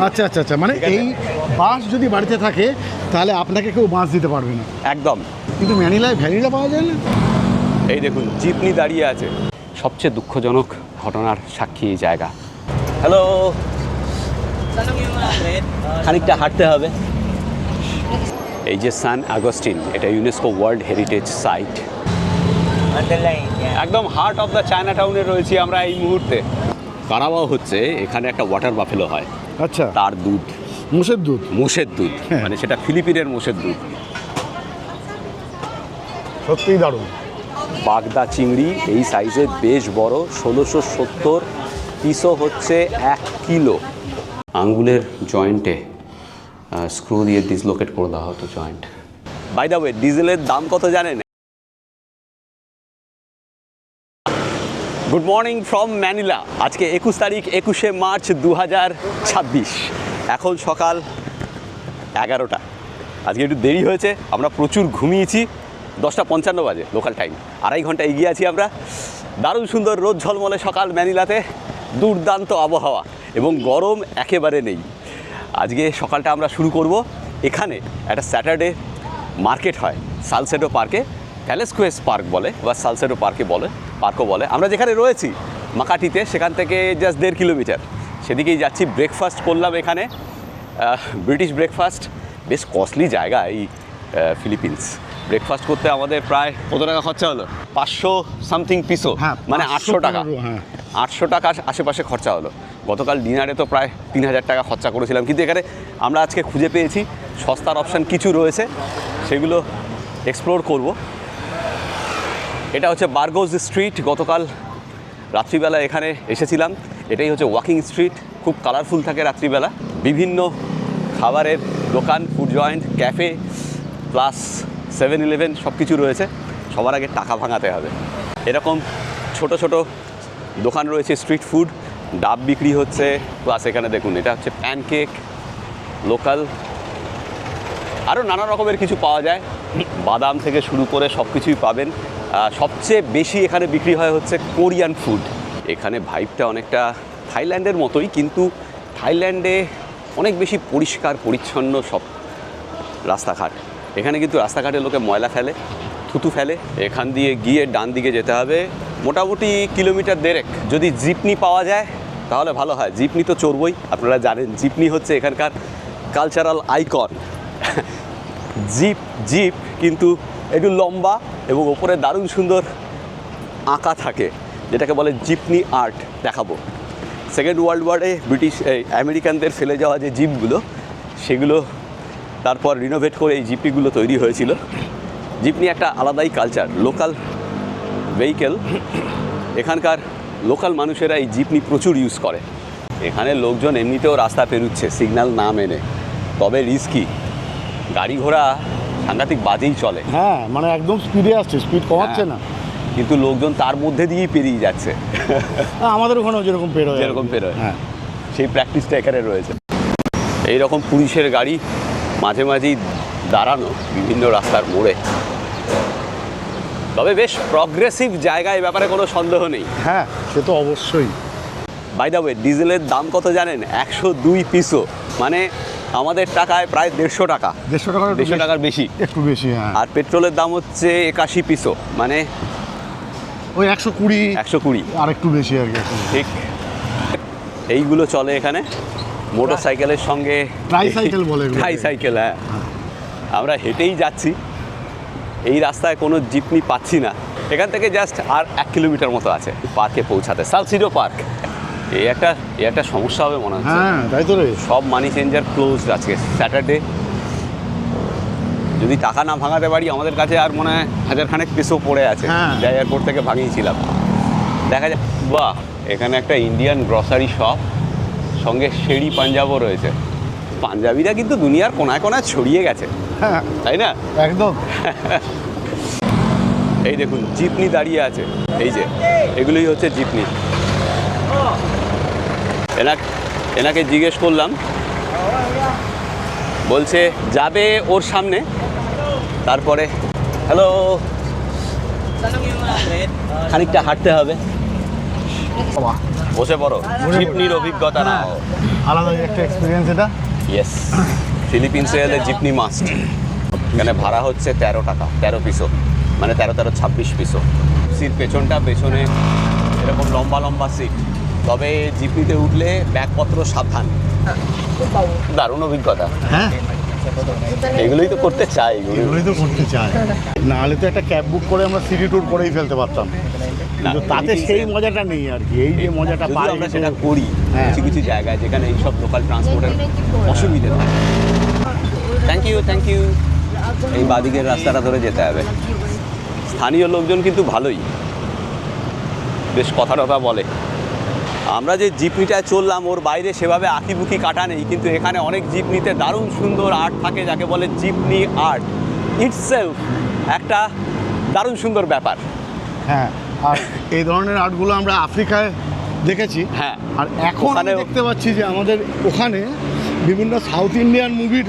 আচ্ছা আচ্ছা আচ্ছা, মানে এই বাঁশ যদি বাড়িতে থাকে তাহলে আপনাকে কেউ বাঁশ দিতে পারবে না একদম। কিন্তু ম্যানিলায় ভ্যানিলা পাওয়া যায় না। এই দেখুন জিপনি দাঁড়িয়ে আছে। সবচেয়ে দুঃখজনক ঘটনার সাক্ষী এই জায়গা। হ্যালো, খানিকটা হাঁটতে হবে। এই যে সান আগস্টিন, এটা ইউনেস্কো ওয়ার্ল্ড হেরিটেজ সাইট। একদম হার্ট অফ দ্য চায়না টাউনে রয়েছি আমরা এই মুহূর্তে। কারাওয়া হচ্ছে এখানে একটা ওয়াটার বাফেলো হয়, আচ্ছা, তার দুধ, মোষের দুধ। মোষের দুধ, মানে সেটা ফিলিপিনের মোষের দুধ। সত্যিই দারুণ। বাগদা চিংড়ি এই সাইজের বেশ বড়, 1670 পিসও হচ্ছে 1 কিলো। আঙ্গুলের জয়েন্টে স্ক্রু দিয়ে ডিসলোকেট করে দেওয়া হতো জয়েন্ট। বাই দ্য ওয়ে, ডিজেলের দাম কত জানেন? Good morning from Manila. আজকে 21 তারিখ, 21শে মার্চ 2026। এখন সকাল 11টা। আজকে একটু দেরি হয়েছে, আমরা প্রচুর ঘুমিয়েছি। 10:55 বাজে লোকাল টাইম, 2.5 ঘন্টা এগিয়ে আছি আমরা। দারুণ সুন্দর রোদ ঝলমলে সকাল ম্যানিলাতে, দুর্দান্ত আবহাওয়া এবং গরম একেবারে নেই। আজকে সকালটা আমরা শুরু করব এখানে একটা স্যাটারডে মার্কেট হয় সালসেডো পার্কে, ভ্যালেস্কুয়েস পার্ক বলে বা সালসেডো পার্কও বলে। আমরা যেখানে রয়েছি মাকাটিতে, সেখান থেকে জাস্ট 1.5 কিলোমিটার, সেদিকেই যাচ্ছি। ব্রেকফাস্ট করলাম এখানে, ব্রিটিশ ব্রেকফাস্ট। বেশ কস্টলি জায়গা এই ফিলিপিন্স। ব্রেকফাস্ট করতে আমাদের প্রায় কত টাকা খরচা হলো? 500 সামথিং পিসো, মানে 800 টাকা। 800 টাকা আশেপাশে খরচা হলো। গতকাল ডিনারে তো প্রায় 3000 টাকা খরচা করেছিলাম। কিন্তু এখানে আমরা আজকে খুঁজে পেয়েছি সস্তার অপশান কিছু রয়েছে, সেগুলো এক্সপ্লোর করব। এটা হচ্ছে বার্গোজ স্ট্রিট। গতকাল রাত্রিবেলা এখানে এসেছিলাম। এটাই হচ্ছে ওয়াকিং স্ট্রিট, খুব কালারফুল থাকে রাত্রিবেলা। বিভিন্ন খাবারের দোকান, food joint, cafe plus 7-Eleven সব কিছু রয়েছে। সবার আগে টাকা ভাঙাতে হবে। এরকম ছোট ছোট দোকান রয়েছে, স্ট্রিট ফুড, ডাব বিক্রি হচ্ছে। প্লাস এখানে দেখুন, এটা হচ্ছে প্যানকেক, লোকাল, আরও নানা রকমের কিছু পাওয়া যায়। বাদাম থেকে শুরু করে সব কিছুই পাবেন। সবচেয়ে বেশি এখানে বিক্রি হয় হচ্ছে কোরিয়ান ফুড। এখানে ভাইবটা অনেকটা থাইল্যান্ডের মতোই, কিন্তু থাইল্যান্ডে অনেক বেশি পরিষ্কার পরিচ্ছন্ন সব রাস্তাঘাট। এখানে কিন্তু রাস্তাঘাটে লোকে ময়লা ফেলে, থুতু ফেলে। এখান দিয়ে গিয়ে ডান দিকে যেতে হবে মোটামুটি 1.5 কিলোমিটার। যদি জিপনি পাওয়া যায় তাহলে ভালো হয়। জিপনি তো চড়বই, আপনারা জানেন জিপনি হচ্ছে এখানকার কালচারাল আইকন। জিপ কিন্তু একটু লম্বা এবং ওপরে দারুণ সুন্দর আঁকা থাকে, যেটাকে বলে জিপনি আর্ট। দেখাবো। সেকেন্ড ওয়ার্ল্ড ওয়ারে আমেরিকানদের ফেলে যাওয়া যে জিপগুলো, সেগুলো তারপর রিনোভেট করে এই জিপনিগুলো তৈরি হয়েছিল। জিপনি একটা আলাদাই কালচার, লোকাল ভেহিকেল। এখানকার লোকাল মানুষেরা এই জিপনি প্রচুর ইউজ করে। এখানে লোকজন এমনিতেও রাস্তা পেরুচ্ছে সিগন্যাল না মেনে, তবে রিস্কি। গাড়ি ঘোড়া সাংঘাতিক বাজেই চলে। হ্যাঁ, মানে একদম স্পিডে আসছে, স্পিড কমাচ্ছে না, কিন্তু লোকজন তার মধ্যে দিয়েই পেরিয়ে যাচ্ছে। আমাদের ওখানেও যেরকম পেরোয়, হ্যাঁ, সেই প্র্যাকটিসটা এখানে রয়েছে। এইরকম পুলিশের গাড়ি মাঝে মাঝেই দাঁড়ানো বিভিন্ন রাস্তার মোড়ে। তবে বেশ প্রগ্রেসিভ জায়গায়, ব্যাপারে কোনো সন্দেহ নেই। হ্যাঁ, সে তো অবশ্যই। বাই দ্য ওয়ে, ডিজেলের দাম কত জানেন? 102 পিসো, মানে আমাদের টাকায় প্রায় 150 টাকা। 150 টাকার বেশি, একটু বেশি। হ্যাঁ, আর পেট্রোলের দাম হচ্ছে 81 পিসো, মানে ওই 120 আর একটু বেশি আর কি। ঠিক এইগুলো চলে এখানে মোটর সাইকেলের সঙ্গে। ট্রাইসাইকেল বলে। ট্রাইসাইকেল, হ্যাঁ। আমরা হেঁটেই যাচ্ছি, এই রাস্তায় কোনো জিপনি পাচ্ছি না। এখান থেকে জাস্ট আর 1 কিলোমিটার মতো আছে পার্কে পৌঁছাতে, সালসিডো পার্ক। এই একটা সমস্যা হবে মনে হচ্ছে। হ্যাঁ, তাই তো রে। সব মানি চেঞ্জার ক্লোজড আজকে স্যাটারডে। যদি টাকা না ভাঙাতে পারি, আমাদের কাছে আর মনে হয় 1000 পিসো পড়ে আছে, যা এয়ারপোর্ট থেকে ভাঙিয়েছিলাম। দেখা যায়। বাহ, এখানে একটা ইন্ডিয়ান গ্রসারি শপ, সঙ্গে শেরি পাঞ্জাবও রয়েছে। পাঞ্জাবিরা কিন্তু দুনিয়ার কোনায় কোনায় ছড়িয়ে গেছে, তাই না? একদম। এই দেখুন জিপনি দাঁড়িয়ে আছে, এই যে এগুলোই হচ্ছে জিপনি। এনাকে জিজ্ঞেস করলাম, বলছে যাবে ওর সামনে, তারপরে হ্যালো, খানিকটা হাঁটতে হবে। বসে পড়ো, জিপনির অভিজ্ঞতা নাও। আলাদাই একটা এক্সপিরিয়েন্স এটা। ইয়েস, ফিলিপিন্সে এলে জিপনি মাস্ট। এখানে ভাড়া হচ্ছে 13 টাকা, 13 পিসো, মানে 13 26 পিসো। সিট পেছনে এরকম লম্বা লম্বা সিট। তবে জিপনিতে উঠলে ব্যাগপত্র সাবধান। দারুণ অভিজ্ঞতা। হ্যাঁ, এগুলোই তো করতে চাই। এগুলোই তো করতে চাই, নাহলে তো একটা ক্যাব বুক করে আমরা সিটি ট্যুর করেই ফেলতে পারতাম, কিন্তু তাতে সেই মজাটা নেই আর কি। এই যে মজাটা যদিও পাই আমরা সেটা করি হ্যাঁ। কিছু কিছু জায়গায় যেখানে এইসব লোকাল ট্রান্সপোর্টের অসুবিধে থাকে। Thank you. এই বাদিকের রাস্তাটা ধরে যেতে হবে। স্থানীয় লোকজন কিন্তু ভালোই, বেশ কথা টথা বলে। আমরা যে জিপনিটায় চললাম ওর বাইরে সেভাবে আঁকিবুকি কাটা নেই, কিন্তু এখানে অনেক জিপনিতে দারুণ সুন্দর আর্ট থাকে, যাকে বলে জিপনি আর্ট। ইটসেলফ একটা দারুণ সুন্দর ব্যাপার। হ্যাঁ, আর এই ধরনের আর্টগুলো আমরা আফ্রিকায় দেখেছি। হ্যাঁ, আর এখন আমি ওখানেও দেখতে পাচ্ছি যে আমাদের ওখানে বিভিন্ন সাউথ ইন্ডিয়ান মুভির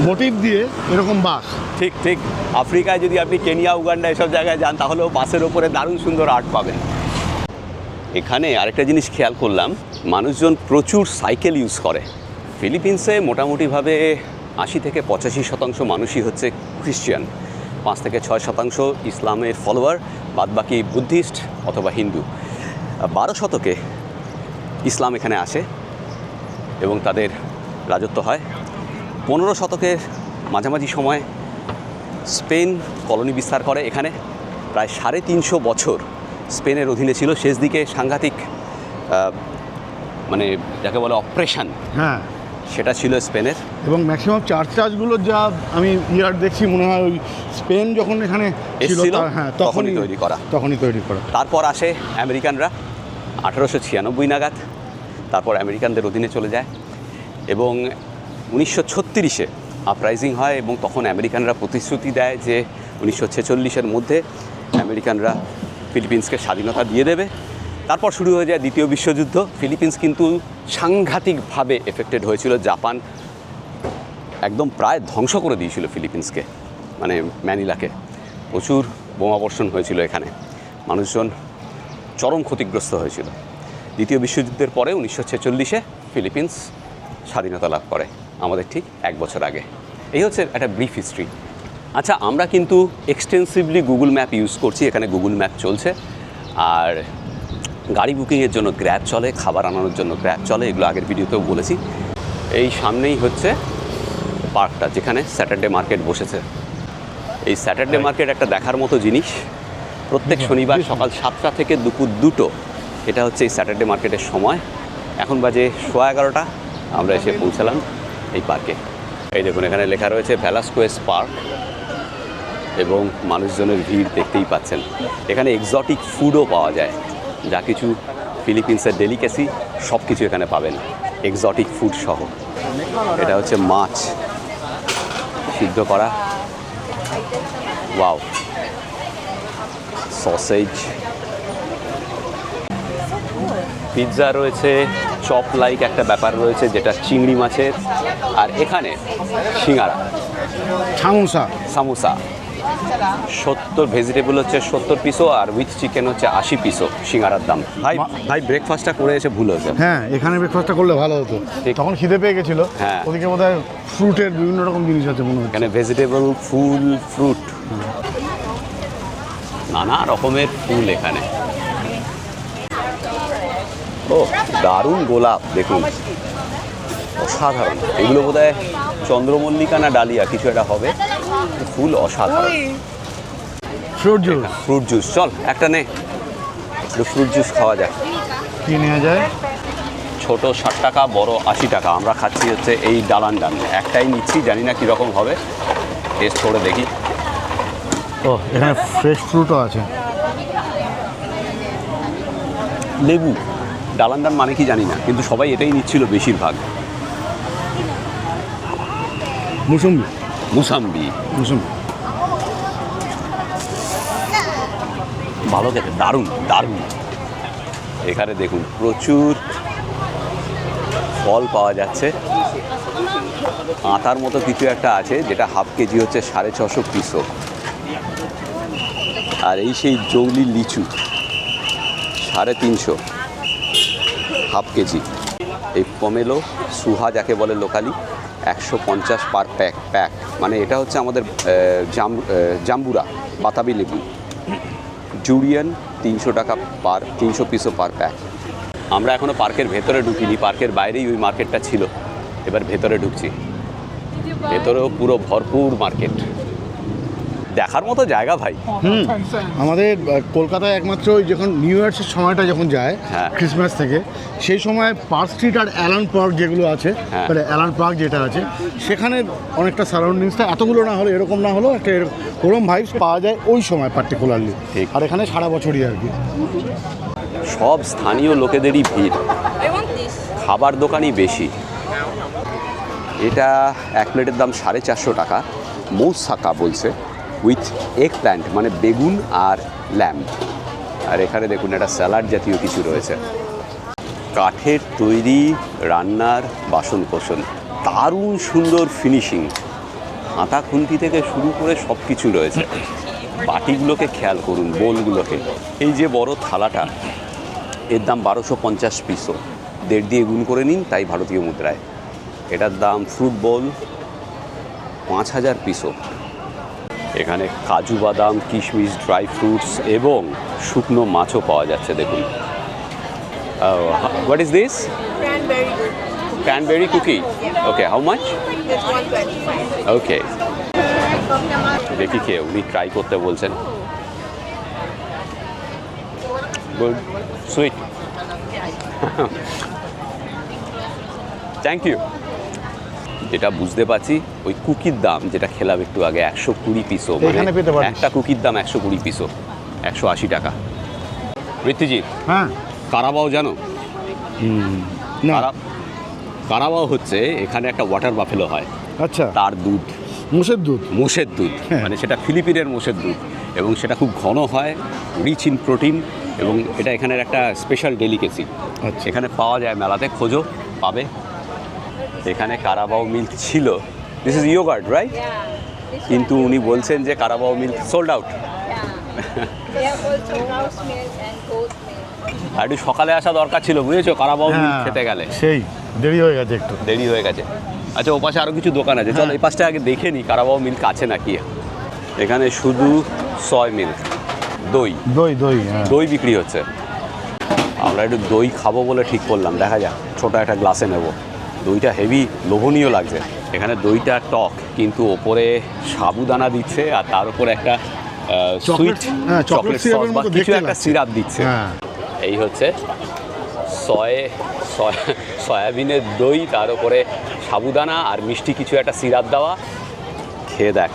মোটিভ দিয়ে এরকম বাস। ঠিক আফ্রিকায় যদি আপনি কেনিয়া, উগান্ডা এসব জায়গায় যান তাহলেও বাসের ওপরে দারুণ সুন্দর আর্ট পাবেন। এখানে আরেকটা জিনিস খেয়াল করলাম, মানুষজন প্রচুর সাইকেল ইউজ করে। ফিলিপিন্সে মোটামুটিভাবে 80 থেকে 85% মানুষই হচ্ছে খ্রিস্টান, 5 থেকে 6% ইসলামের ফলোয়ার, বাদবাকি বুদ্ধিস্ট অথবা হিন্দু। 12 শতকে ইসলাম এখানে আসে এবং তাদের রাজত্ব হয়। 15 শতকের মাঝামাঝি সময় স্পেন কলোনি বিস্তার করে এখানে। প্রায় 350 বছর স্পেনের অধীনে ছিল। শেষ দিকে সাংঘাতিক মানে যাকে বলে অপারেশন, হ্যাঁ, সেটা ছিল স্পেনের। এবং ম্যাক্সিমাম চার্চগুলোর যা আমি ইয়ার দেখছি, মনে হয় ওই স্পেন যখন এখানে ছিল এসেছিল, হ্যাঁ তখনই তৈরি করা। তারপর আসে আমেরিকানরা 1896 নাগাদ, তারপর আমেরিকানদের অধীনে চলে যায় এবং 1936-এ আপরাইজিং হয় এবং তখন আমেরিকানরা প্রতিশ্রুতি দেয় যে 1946-এর মধ্যে আমেরিকানরা ফিলিপিন্সকে স্বাধীনতা দিয়ে দেবে। তারপর শুরু হয়ে যায় দ্বিতীয় বিশ্বযুদ্ধ। ফিলিপিন্স কিন্তু সাংঘাতিকভাবে এফেক্টেড হয়েছিল। জাপান একদম প্রায় ধ্বংস করে দিয়েছিল ফিলিপিন্সকে, মানে ম্যানিলাকে। প্রচুর বোমাবর্ষণ হয়েছিল এখানে, মানুষজন চরম ক্ষতিগ্রস্ত হয়েছিল। দ্বিতীয় বিশ্বযুদ্ধের পরে 1946-এ ফিলিপিন্স স্বাধীনতা লাভ করে, আমাদের ঠিক 1 বছর আগে। এই হচ্ছে একটা ব্রিফ হিস্ট্রি। আচ্ছা, আমরা কিন্তু এক্সটেন্সিভলি গুগল ম্যাপ ইউজ করছি, এখানে গুগল ম্যাপ চলছে। আর গাড়ি বুকিংয়ের জন্য গ্র্যাব চলে, খাবার আনানোর জন্য গ্র্যাব চলে, এগুলো আগের ভিডিওতেও বলেছি। এই সামনেই হচ্ছে পার্কটা, যেখানে স্যাটারডে মার্কেট বসেছে। এই স্যাটারডে মার্কেট একটা দেখার মতো জিনিস। প্রত্যেক শনিবার সকাল 7টা থেকে দুপুর 2টো, এটা হচ্ছে এই স্যাটারডে মার্কেটের সময়। এখন বাজে 11:15, আমরা এসে পৌঁছালাম এই পার্কে। এই দেখুন, এখানে লেখা রয়েছে ভ্যালাস্কোয়েস পার্ক এবং মানুষজনের ভিড় দেখতেই পাচ্ছেন। এখানে এক্সোটিক ফুডও পাওয়া যায়, যা কিছু ফিলিপিন্সের ডেলিকেসি সব কিছু এখানে পাবেন, এক্সোটিক ফুড সহ। এটা হচ্ছে মাছ সিদ্ধ করা, ওয়াও, সসেজ, পিৎজা রয়েছে, চপ লাইক একটা ব্যাপার রয়েছে যেটা চিংড়ি মাছের। আর এখানে সিঙ্গারা, সামোসা 70 ভেজিটেবল হচ্ছে 70 পিসও, আর উইথ চিকেন হচ্ছে 80 পিসও সিঙ্গারার দাম। ভাই ব্রেকফাস্টটা করে এসে ভুল হয়েছে। হ্যাঁ, এখানে ব্রেকফাস্টটা করলে ভালো হতো, তখন খিদে পেয়ে গেছিল। হ্যাঁ, ওদিকে বোধহয় ফ্রুটের বিভিন্ন রকম জিনিস আছে মনে হচ্ছে। এখানে ভেজিটেবল, ফুল, ফ্রুট, নানা রকমের ফুল এখানে। ও দারুণ গোলাপ, দেখুন অসাধারণ। এগুলো বোধহয় চন্দ্রমল্লিকা না ডালিয়া কিছু একটা হবে, ফুল অসাধারণ। ফ্রুট জুস, চল একটা নে, একটু ফ্রুট জুস খাওয়া যায়। কি নেওয়া যায়? ছোট 60 টাকা, বড় 80 টাকা। আমরা খাচ্ছি হচ্ছে এই ডালান্ডান, একটাই নিচ্ছি, জানি না কীরকম হবে, টেস্ট করে দেখি। ও, এখানে ফ্রেশ ফ্রুটও আছে। লেবু, ডালান্ডান মানে কি জানি না, কিন্তু সবাই এটাই নিচ্ছিল বেশিরভাগ। মুসাম্বি ভালো খেতে, দারুণ দারুণ। এখানে দেখুন প্রচুর ফল পাওয়া যাচ্ছে। আতার মতো কিছু একটা আছে যেটা হাফ কেজি হচ্ছে 650 পিসও। আর এই সেই জংলি লিচু 350 হাফ কেজি। এই পমেলো সুহা যাকে বলে লোকালি 150 পার প্যাক, মানে এটা হচ্ছে আমাদের জাম্বুরা বাতাবি লেবু। জুরিয়ান 300 টাকা পার, 300 পিসও পার প্যাক। আমরা এখনও পার্কের ভেতরে ঢুকিনি, পার্কের বাইরেই ওই মার্কেটটা ছিল, এবার ভেতরে ঢুকছি। ভেতরেও পুরো ভরপুর মার্কেট, দেখার মতো জায়গা ভাই। আমাদের কলকাতায় একমাত্র ওই যখন নিউ ইয়ার্সের সময়টা যখন যায়, হ্যাঁ। ক্রিসমাস থেকে, সেই সময় পার্ক স্ট্রিট আর অ্যালান পার্ক যেগুলো আছে, হ্যাঁ। মানে অ্যালান পার্ক যেটা আছে, সেখানে অনেকটা সারাউন্ডিংসটা এতগুলো না হলে, এরকম না হলেও একটা ওরকম ভাইবস পাওয়া যায় ওই সময় পার্টিকুলারলি। ঠিক। আর এখানে সারা বছরই আর কি। সব স্থানীয় লোকেদেরই ভিড়, খাবার দোকানই বেশি। এটা এক প্লেটের দাম 450 টাকা, মৌসাকা বলছে, উইথ এগ প্ল্যান্ট মানে বেগুন আর ল্যাম্ব। আর এখানে দেখুন একটা স্যালাড জাতীয় কিছু রয়েছে। কাঠের তৈরি রান্নার বাসন কোসন, দারুণ সুন্দর ফিনিশিং, হাতা খুন্তি থেকে শুরু করে সব কিছু রয়েছে। বাটিগুলোকে খেয়াল করুন, বোলগুলোকে। এই যে বড় থালাটা, এর দাম 1250 পিসও, 1.5 দিয়ে গুণ করে নিন, তাই ভারতীয় মুদ্রায়। এটার দাম ফ্রুট বোল 5000 পিসও। এখানে কাজু বাদাম, কিশমিশ, ড্রাই ফ্রুটস এবং শুকনো মাছও পাওয়া যাচ্ছে দেখুন। What is this? Cranberry cookie. Okay, how much? It's 125. Okay, দেখি খেয়ে উনি ট্রাই করতে বলছেন। Good, sweet. Thank you. যেটা বুঝতে পারছি, ওই কুকির দাম যেটা খেলাম একটু আগে 120 পিসও, এখানে পেতে পারিস। একটা কুকির দাম 120 পিসও, 180 টাকা। ঋত্বিজি, হ্যাঁ। কারাবাও জানো? না। কারাবাও হচ্ছে এখানে একটা ওয়াটার বাফেলো হয়, আচ্ছা, তার দুধ, মোষের দুধ। মোষের দুধ, হ্যাঁ। মানে সেটা ফিলিপিনের মোষের দুধ, এবং সেটা খুব ঘন হয়, রিচ ইন প্রোটিন, এবং এটা এখানের একটা স্পেশাল ডেলিকেসি। আচ্ছা। এখানে পাওয়া যায়, মেলাতে খোঁজো পাবে। এখানে কারাবাও মিল্ক ছিল, দিস ইজ ইয়োগার্ট রাইট, কিন্তু উনি বলছেন যে Carabao milk sold out. They have also cow's milk and goat milk. আর একটু সকালে আসা দরকার ছিল, বুঝেছো, কারাবাও মিল্ক খেতে গেলে। সেই দেরি হয়ে গেছে একটু। দেরি হয়ে গেছে। আচ্ছা, ও পাশে আরও কিছু দোকান আছে, চল এই পাশটা আগে দেখে নিই কারাবাও মিল্ক আছে নাকি। এখানে শুধু সয় মিল্ক, দই দই দই, হ্যাঁ। দই বিক্রি হচ্ছে। আমরা একটু দই খাবো বলে ঠিক করলাম, দেখা যাক, ছোটো একটা গ্লাসে নেব। দইটা হেভি লোভনীয় লাগছে। এখানে দইটা টক, কিন্তু ওপরে সাবুদানা দিচ্ছে, আর তার উপরে একটা সুইট হ্যাঁ, চকলেট চকলেট সস সিরাপের বা মতো কিছু দেখতে একটা লাগছে। সিরাপ দিচ্ছে। হ্যাঁ। এই হচ্ছে সয়াবিনের দই, তার উপরে সাবুদানা আর মিষ্টি কিছু একটা সিরাপ দেওয়া। খেয়ে দেখ।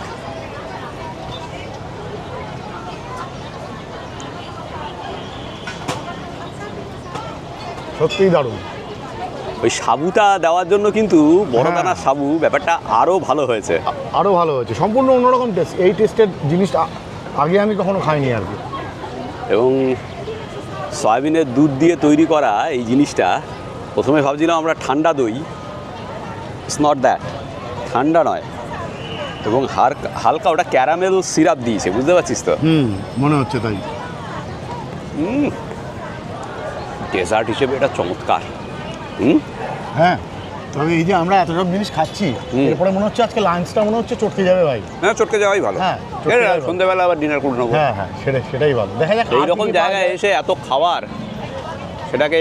সত্যিই দারুণ। ওই সাবুটা দেওয়ার জন্য কিন্তু বড় হ্যাঁ। দানার সাবু, ব্যাপারটা আরও ভালো হয়েছে। আরও ভালো হয়েছে, সম্পূর্ণ অন্যরকম টেস্ট। এই টেস্টের জিনিসটা আগে আমি কখনো খাইনি আর কি। এবং সয়াবিনের দুধ দিয়ে তৈরি করা এই জিনিসটা, প্রথমে ভাবছিলাম আমরা ঠান্ডা দই, ইটস নট দ্যাট, ঠান্ডা নয়, এবং হালকা ওটা ক্যারামেল সিরাপ দিয়েছে, বুঝতে পারছিস তো। মনে হচ্ছে তাই। ডেজার্ট হিসেবে এটা চমৎকার। হ্যাঁ, তবে এই যে আমরা এত সব জিনিস খাচ্ছি, এরপরে মনে হচ্ছে আজকে লাঞ্চটা মনে হচ্ছে চটকে যাবে ভাই। হ্যাঁ, চটকে যাওয়াই ভালো। হ্যাঁ, চটকে যাওয়াই ভালো। সন্ধ্যাবেলা আবার ডিনার করে নেবো। হ্যাঁ হ্যাঁ, সেটাই ভালো। দেখা যাক এইরকম জায়গায় এসে এত খাবার, সেটাকে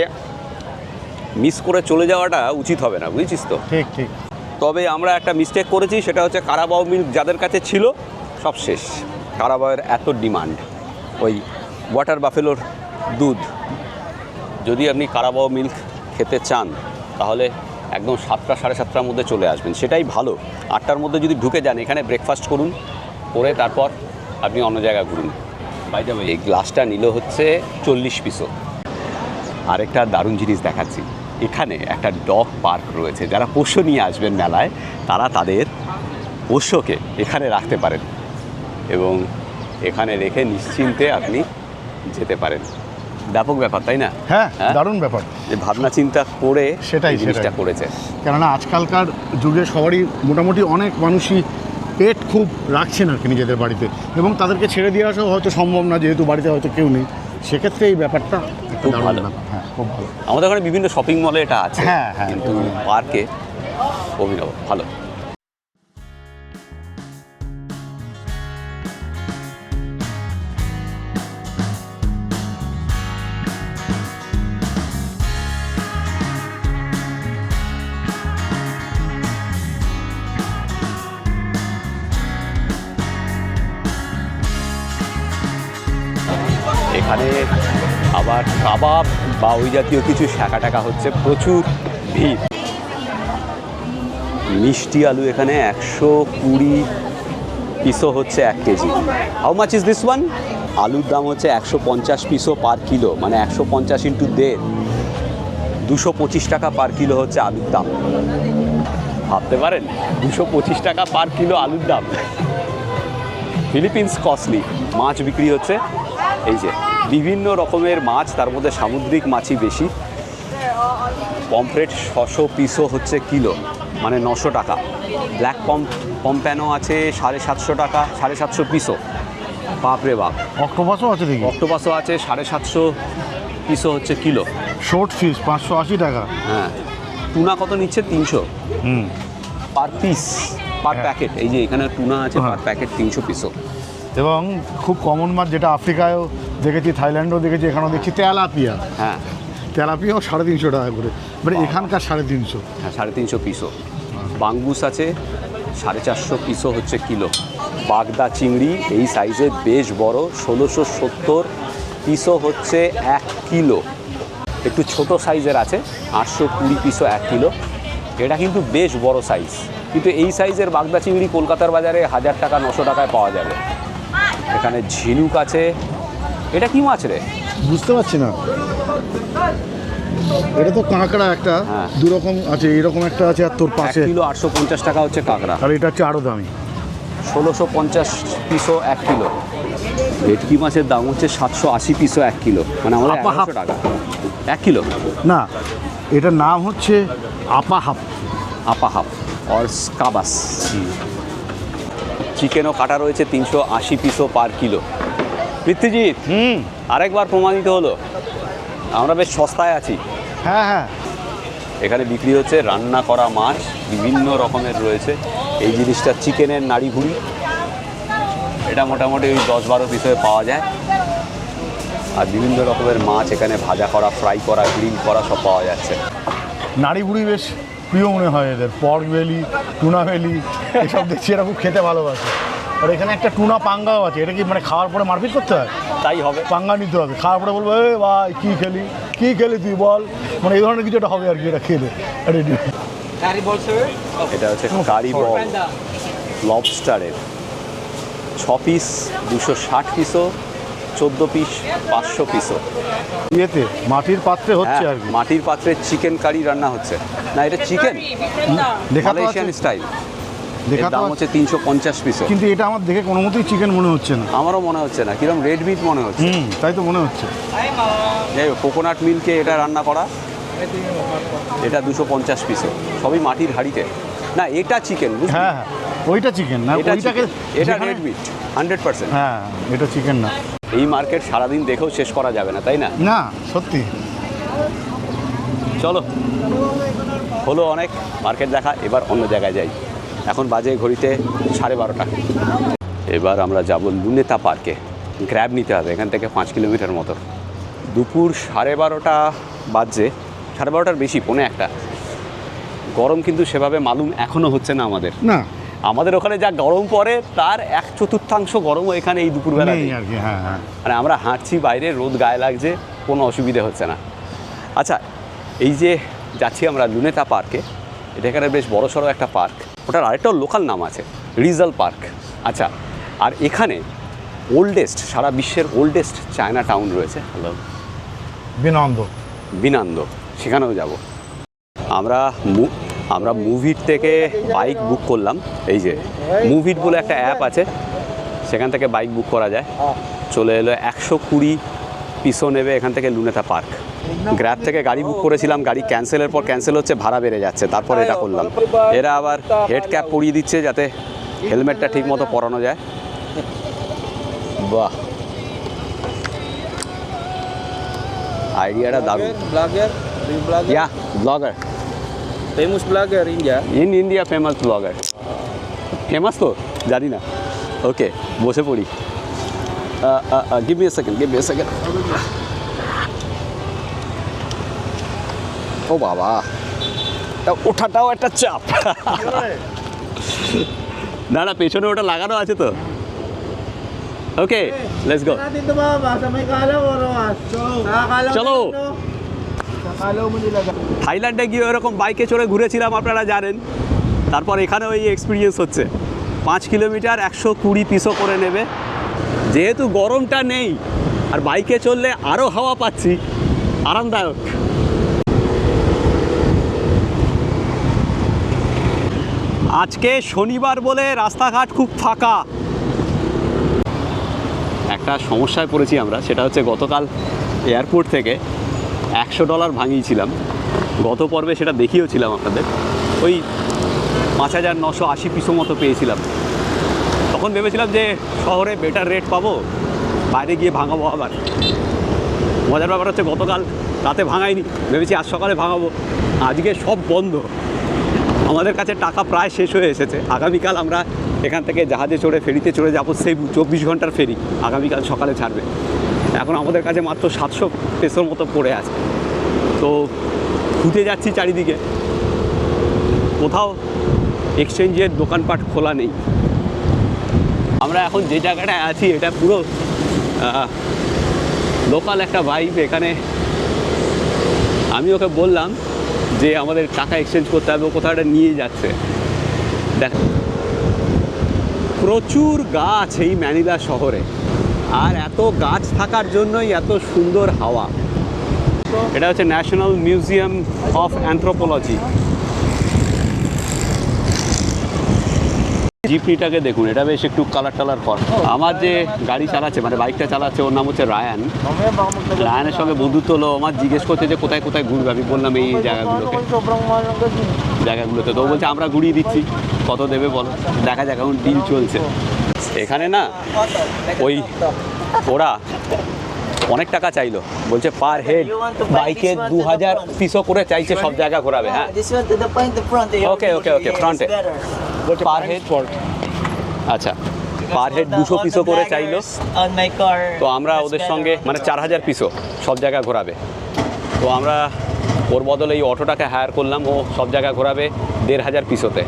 মিস করে চলে যাওয়াটা উচিত হবে না, বুঝেছিস তো। ঠিক ঠিক। তবে আমরা একটা মিস্টেক করেছি, সেটা হচ্ছে কারাবাও মিল্ক যাদের কাছে ছিল সব শেষ। কারাবাওয়ের এত ডিমান্ড, ওই ওয়াটার বাফেলোর দুধ। যদি আপনি কারাবাও মিল্ক খেতে চান, তাহলে একদম 7টা 7:30টার মধ্যে চলে আসবেন, সেটাই ভালো। 8টার মধ্যে যদি ঢুকে যান, এখানে ব্রেকফাস্ট করুন, করে তারপর আপনি অন্য জায়গায় ঘুরুন। বাই দ্য ওয়ে, এই গ্লাসটা নিল হচ্ছে 40 পিসও। আরেকটা দারুণ জিনিস দেখাচ্ছি, এখানে একটা ডগ পার্ক রয়েছে। যারা পোষ্য নিয়ে আসবেন মেলায়, তারা তাদের পোষ্যকে এখানে রাখতে পারেন, এবং এখানে রেখে নিশ্চিন্তে আপনি যেতে পারেন। ব্যাপক ব্যাপার, তাই না? হ্যাঁ, দারুণ ব্যাপার। যে ভাবনা চিন্তা করে সেটাই এই জিনিসটা করেছে। কেননা আজকালকার যুগে সবারই মোটামুটি অনেক মানুষই পেট খুব রাখছেন আর কি নিজেদের বাড়িতে, এবং তাদেরকে ছেড়ে দিয়ে আসাও হয়তো সম্ভব না, যেহেতু বাড়িতে হয়তো কেউ নেই। সেক্ষেত্রে এই ব্যাপারটা একটা খুব দারুণ ভালো। ব্যাপার। হ্যাঁ, খুব ভালো। আমাদের ওখানে বিভিন্ন শপিং মলে এটা আছে, হ্যাঁ, হ্যাঁ। কিন্তু পার্কে অভিনব ভালো। এখানে আবার কাবাব বা ওই জাতীয় কিছু শাঁকা টাকা হচ্ছে, প্রচুর ভিড়। মিষ্টি আলু এখানে 120 পিসও হচ্ছে 1 KG. How much is this one? আলুর দাম হচ্ছে 150 পিসও পার কিলো, মানে 150 ইন্টু 1.5, 225 টাকা পার কিলো হচ্ছে আলুর দাম। ভাবতে পারেন 225 টাকা পার কিলো আলুর দাম। Philippines costly. মাছ বিক্রি হচ্ছে, এই যে বিভিন্ন রকমের মাছ, তার মধ্যে সামুদ্রিক মাছই বেশি। পমফ্রেট 600 পিসও হচ্ছে কিলো, মানে 900 টাকা। ব্ল্যাক পম্প্যানো আছে 750 টাকা, 750 পিসও। বাপরে বাপ। অক্টোপাসও আছে দেখি। অক্টোপাসও আছে 750 পিসও হচ্ছে কিলো। শর্ট ফিশ 580 টাকা। হ্যাঁ, টুনা কত নিচ্ছে? 300 হুম। পার পিস, পার হ্যাঁ। প্যাকেট। এই যে এখানে টুনা আছে হ্যাঁ। পার প্যাকেট 300 পিসও। এবং খুব কমন মাছ যেটা আফ্রিকায়ও দেখেছি, থাইল্যান্ডেও দেখেছি, এখানেও দেখছি তেলাপিয়া। হ্যাঁ তেলাপিয়াও 350 টাকা করে, মানে এখানকার 350। হ্যাঁ, 350 পিসও। বাঙ্গুস আছে 450 পিসও হচ্ছে কিলো। বাগদা চিংড়ি এই সাইজের বেশ বড়, 1670 পিসও হচ্ছে 1 কিলো। একটু ছোট সাইজের আছে 820 পিসও 1 কিলো। এটা কিন্তু বেশ বড় সাইজ, কিন্তু এই সাইজের বাগদা চিংড়ি কলকাতার বাজারে 1000 টাকা 900 টাকায় পাওয়া যাবে। এখানে ঝিনুক আছে। এটা কি মাছ রে? বুঝতে পারছি না, এটা তো কাঁকড়া একটা। হ্যাঁ। দুরকম আছে, এরকম একটা আছে, আর তোর 1 পাশে। কিলো 850 টাকা হচ্ছে কাঁকড়া। আর এটা হচ্ছে আরও দামি। 1650 পিসও 1 কিলো। ভেটকি মাছের দাম হচ্ছে 780 পিসও 1 কিলো, মানে আমাদের আপা হাফ। 1100 টাকা 1 কিলো। না, এটার নাম হচ্ছে আপাহাপ। আপাহাপ অর স্কাবাস। চিকেনও কাটা রয়েছে 380 পিসও পার কিলো। পৃথ্বীজিৎ, আরেকবার প্রমাণিত হলো আমরা বেশ সস্তায় আছি। হ্যাঁ হ্যাঁ। এখানে বিক্রি হচ্ছে রান্না করা মাছ, বিভিন্ন রকমের রয়েছে। এই জিনিসটা চিকেনের নাড়ি ভুড়ি, এটা মোটামুটি ওই 10-12 পিসে পাওয়া যায়। আর বিভিন্ন রকমের মাছ এখানে ভাজা করা, ফ্রাই করা, গ্রিল করা সব পাওয়া যাচ্ছে। নাড়ি বুড়ি বেশ প্রিয় মনে হয় এদের। পর্ক বেলি, টুনা বেলি, এসব দেখছি এরা খুব খেতে ভালোবাসে। আর এখানে একটা টুনা পাঙ্গাও আছে। এটা কি মানে খাওয়ার পরে মারপিট করতে হয়? তাই হবে। পাঙ্গা নিতে হবে, খাওয়ার পরে বলবো এ ভাই কী খেলি তুই বল, মানে এই ধরনের কিছু একটা হবে আর কি এটা খেলে। রেডি। এটা হচ্ছে কারি বল লবস্টারের 6 পিস 260 পিসও, 14 পিস 500 পিসও। ইয়েতে মাটির পাত্রে হচ্ছে আর কি। মাটির পাত্রে চিকেন কারি রান্না হচ্ছে। না, এটা চিকেন লেখা তো আছে, মালয়েশিয়ান স্টাইল। লেখা এর তো দাম আছে। হচ্ছে 350 পিসও। কিন্তু এটা আমার দেখে কোনো মতেই চিকেন মনে হচ্ছে না। আমারও মনে হচ্ছে না, কিরকম রেড মিট মনে হচ্ছে। তাই তো মনে হচ্ছে। যাই হোক, কোকোনাট মিল্কে এটা রান্না করা, এটা 250 পিসও, সবই মাটির হাঁড়িতে। না, এটা চিকেন, বুঝলি? হ্যাঁ হ্যাঁ, ওইটা চিকেন না, এটা ওইটাকে chicken, এটা যেখানে- রেড মিট 100%। হ্যাঁ, এটা চিকেন না। এই মার্কেট সারাদিন দেখেও শেষ করা যাবে না, তাই না? না সত্যি। চলো, হলো অনেক মার্কেট দেখা, এবার অন্য জায়গায় যাই। এখন বাজে ঘড়িতে 12:30। এবার আমরা যাব লুনেতা পার্কে। গ্র্যাব নিতে হবে, এখান থেকে 5 কিলোমিটার মতো। দুপুর 12:30 বাজছে, 12:30টার বেশি, 1:45। গরম কিন্তু সেভাবে মালুম এখনও হচ্ছে না আমাদের। না, আমাদের ওখানে যা গরম পড়ে তার 1/4 গরমও এখানে এই দুপুরবেলা নেই নেই। আর কি। হ্যাঁ হ্যাঁ। মানে আমরা হাঁটছি বাইরে, রোদ গায়ে লাগছে, কোনো অসুবিধে হচ্ছে না। আচ্ছা, এই যে যাচ্ছি আমরা লুনেতা পার্কে, এটা এখানে বেশ বড়সড় একটা পার্ক। ওটার আরেকটা লোকাল নাম আছে, রিজাল পার্ক। আচ্ছা, আর এখানে ওল্ডেস্ট, সারা বিশ্বের ওল্ডেস্ট চায়না টাউন রয়েছে। হ্যালো, বিনান্দ, সেখানেও যাব। আমরা মুভিট থেকে বাইক বুক করলাম। এই যে মুভিট বলে একটা অ্যাপ আছে, সেখান থেকে বাইক বুক করা যায়। চলে এলো 120 পিসও নেবে এখান থেকে লুনেতা পার্ক। গ্র্যাব থেকে গাড়ি বুক করেছিলাম, গাড়ি ক্যান্সেলের পর ক্যান্সেল হচ্ছে, ভাড়া বেড়ে যাচ্ছে, তারপর এটা করলাম। এরা আবার হেড ক্যাপ পরিয়ে দিচ্ছে যাতে হেলমেটটা ঠিক মতো পরানো যায়। বাহ, আইডিয়াটা দারুণ। Blogger, blogger. Yeah blogger, Famous blogger India. In India famous blogger. Famous তো জানি না। ওকে, বসে পড়ি। Give me a second. ও বাবা, তা ওঠাটাও একটা চাপ। না না, পেছনে ওটা লাগানো আছে তো। Okay, let's go. Dito ba sa may kalaw o Roas? Sa kalaw. চলো। Sa kalaw mo nilagay. থাইল্যান্ডে গিয়ে ওরকম বাইকে চড়ে ঘুরেছিলাম, আপনারা জানেন। তারপর এখানে ওই এক্সপিরিয়েন্স হচ্ছে। 5 কিলোমিটার 120 পিসও করে নেবে। যেহেতু গরমটা নেই আর বাইকে চললে আরও হাওয়া পাচ্ছি, আরামদায়ক। আজকে শনিবার বলে রাস্তাঘাট খুব ফাঁকা। একটা সমস্যায় পড়েছি আমরা, সেটা হচ্ছে গতকাল এয়ারপোর্ট থেকে $100 ভাঙিয়েছিলাম। গত পর্বে সেটা দেখিয়েছিলাম আপনাদের। ওই 5,980 পিসও মতো পেয়েছিলাম। তখন ভেবেছিলাম যে শহরে বেটার রেট পাবো, বাইরে গিয়ে ভাঙাবো আবার। মজার ব্যাপার হচ্ছে গতকাল রাতে ভাঙাইনি, ভেবেছি আজ সকালে ভাঙাবো। আজকে সব বন্ধ। আমাদের কাছে টাকা প্রায় শেষ হয়ে এসেছে। আগামীকাল আমরা এখান থেকে জাহাজে চড়ে ফেরিতে চড়ে যাবো, সেই 24 ঘন্টার ফেরি আগামীকাল সকালে ছাড়বে। এখন আমাদের কাছে মাত্র 700 পেসোর মতো পড়ে আছে। তো খুঁজে যাচ্ছি চারিদিকে, কোথাও এক্সচেঞ্জের দোকানপাট খোলা নেই। আমরা এখন যে জায়গাটায় আছি এটা পুরো লোকাল একটা ভাইব। এখানে আমি ওকে বললাম যে আমাদের টাকা এক্সচেঞ্জ করতে হবে, কোথাও একটা নিয়ে যাচ্ছে। দেখ, প্রচুর গাছ এই ম্যানিলা শহরে, আর এত গাছ থাকার জন্যই এত সুন্দর হাওয়া। এটা হচ্ছে ন্যাশনাল মিউজিয়াম অফ অ্যানথ্রোপোলজি। জিপনিটাকে দেখুন, এটা বেশ একটু কালার টালার কর। আমার যে গাড়ি চালাচ্ছে, মানে বাইকটা চালাচ্ছে, ওর নাম হচ্ছে রায়ান। রায়ানের সঙ্গে বন্ধুত্ব হলো। আমার জিজ্ঞেস করছে যে কোথায় কোথায় ঘুরবে। আমি বললাম এই জায়গাগুলোতে। তো ও বলছে আমরা ঘুরিয়ে দিচ্ছি, কত দেবে বলো। দেখা যাক, এখন ডিল চলছে এখানে না। ওই ওরা অনেক টাকা চাইলো, বলছে পার হেড বাইকে 2000 পিসও করে চাইছে, সব জায়গা ঘোরাবে। হ্যাঁ, This one to the point, the front. Okay, front. Per head, আচ্ছা, পার হেড 200 পিসও করে চাইলো। On my car. তো আমরা ওদের সঙ্গে মানে 4000 পিসও সব জায়গা ঘোরাবে। তো আমরা ওর বদলে এই অটোটাকে হায়ার করলাম, ও সব জায়গা ঘোরাবে 1500 পিসোতে।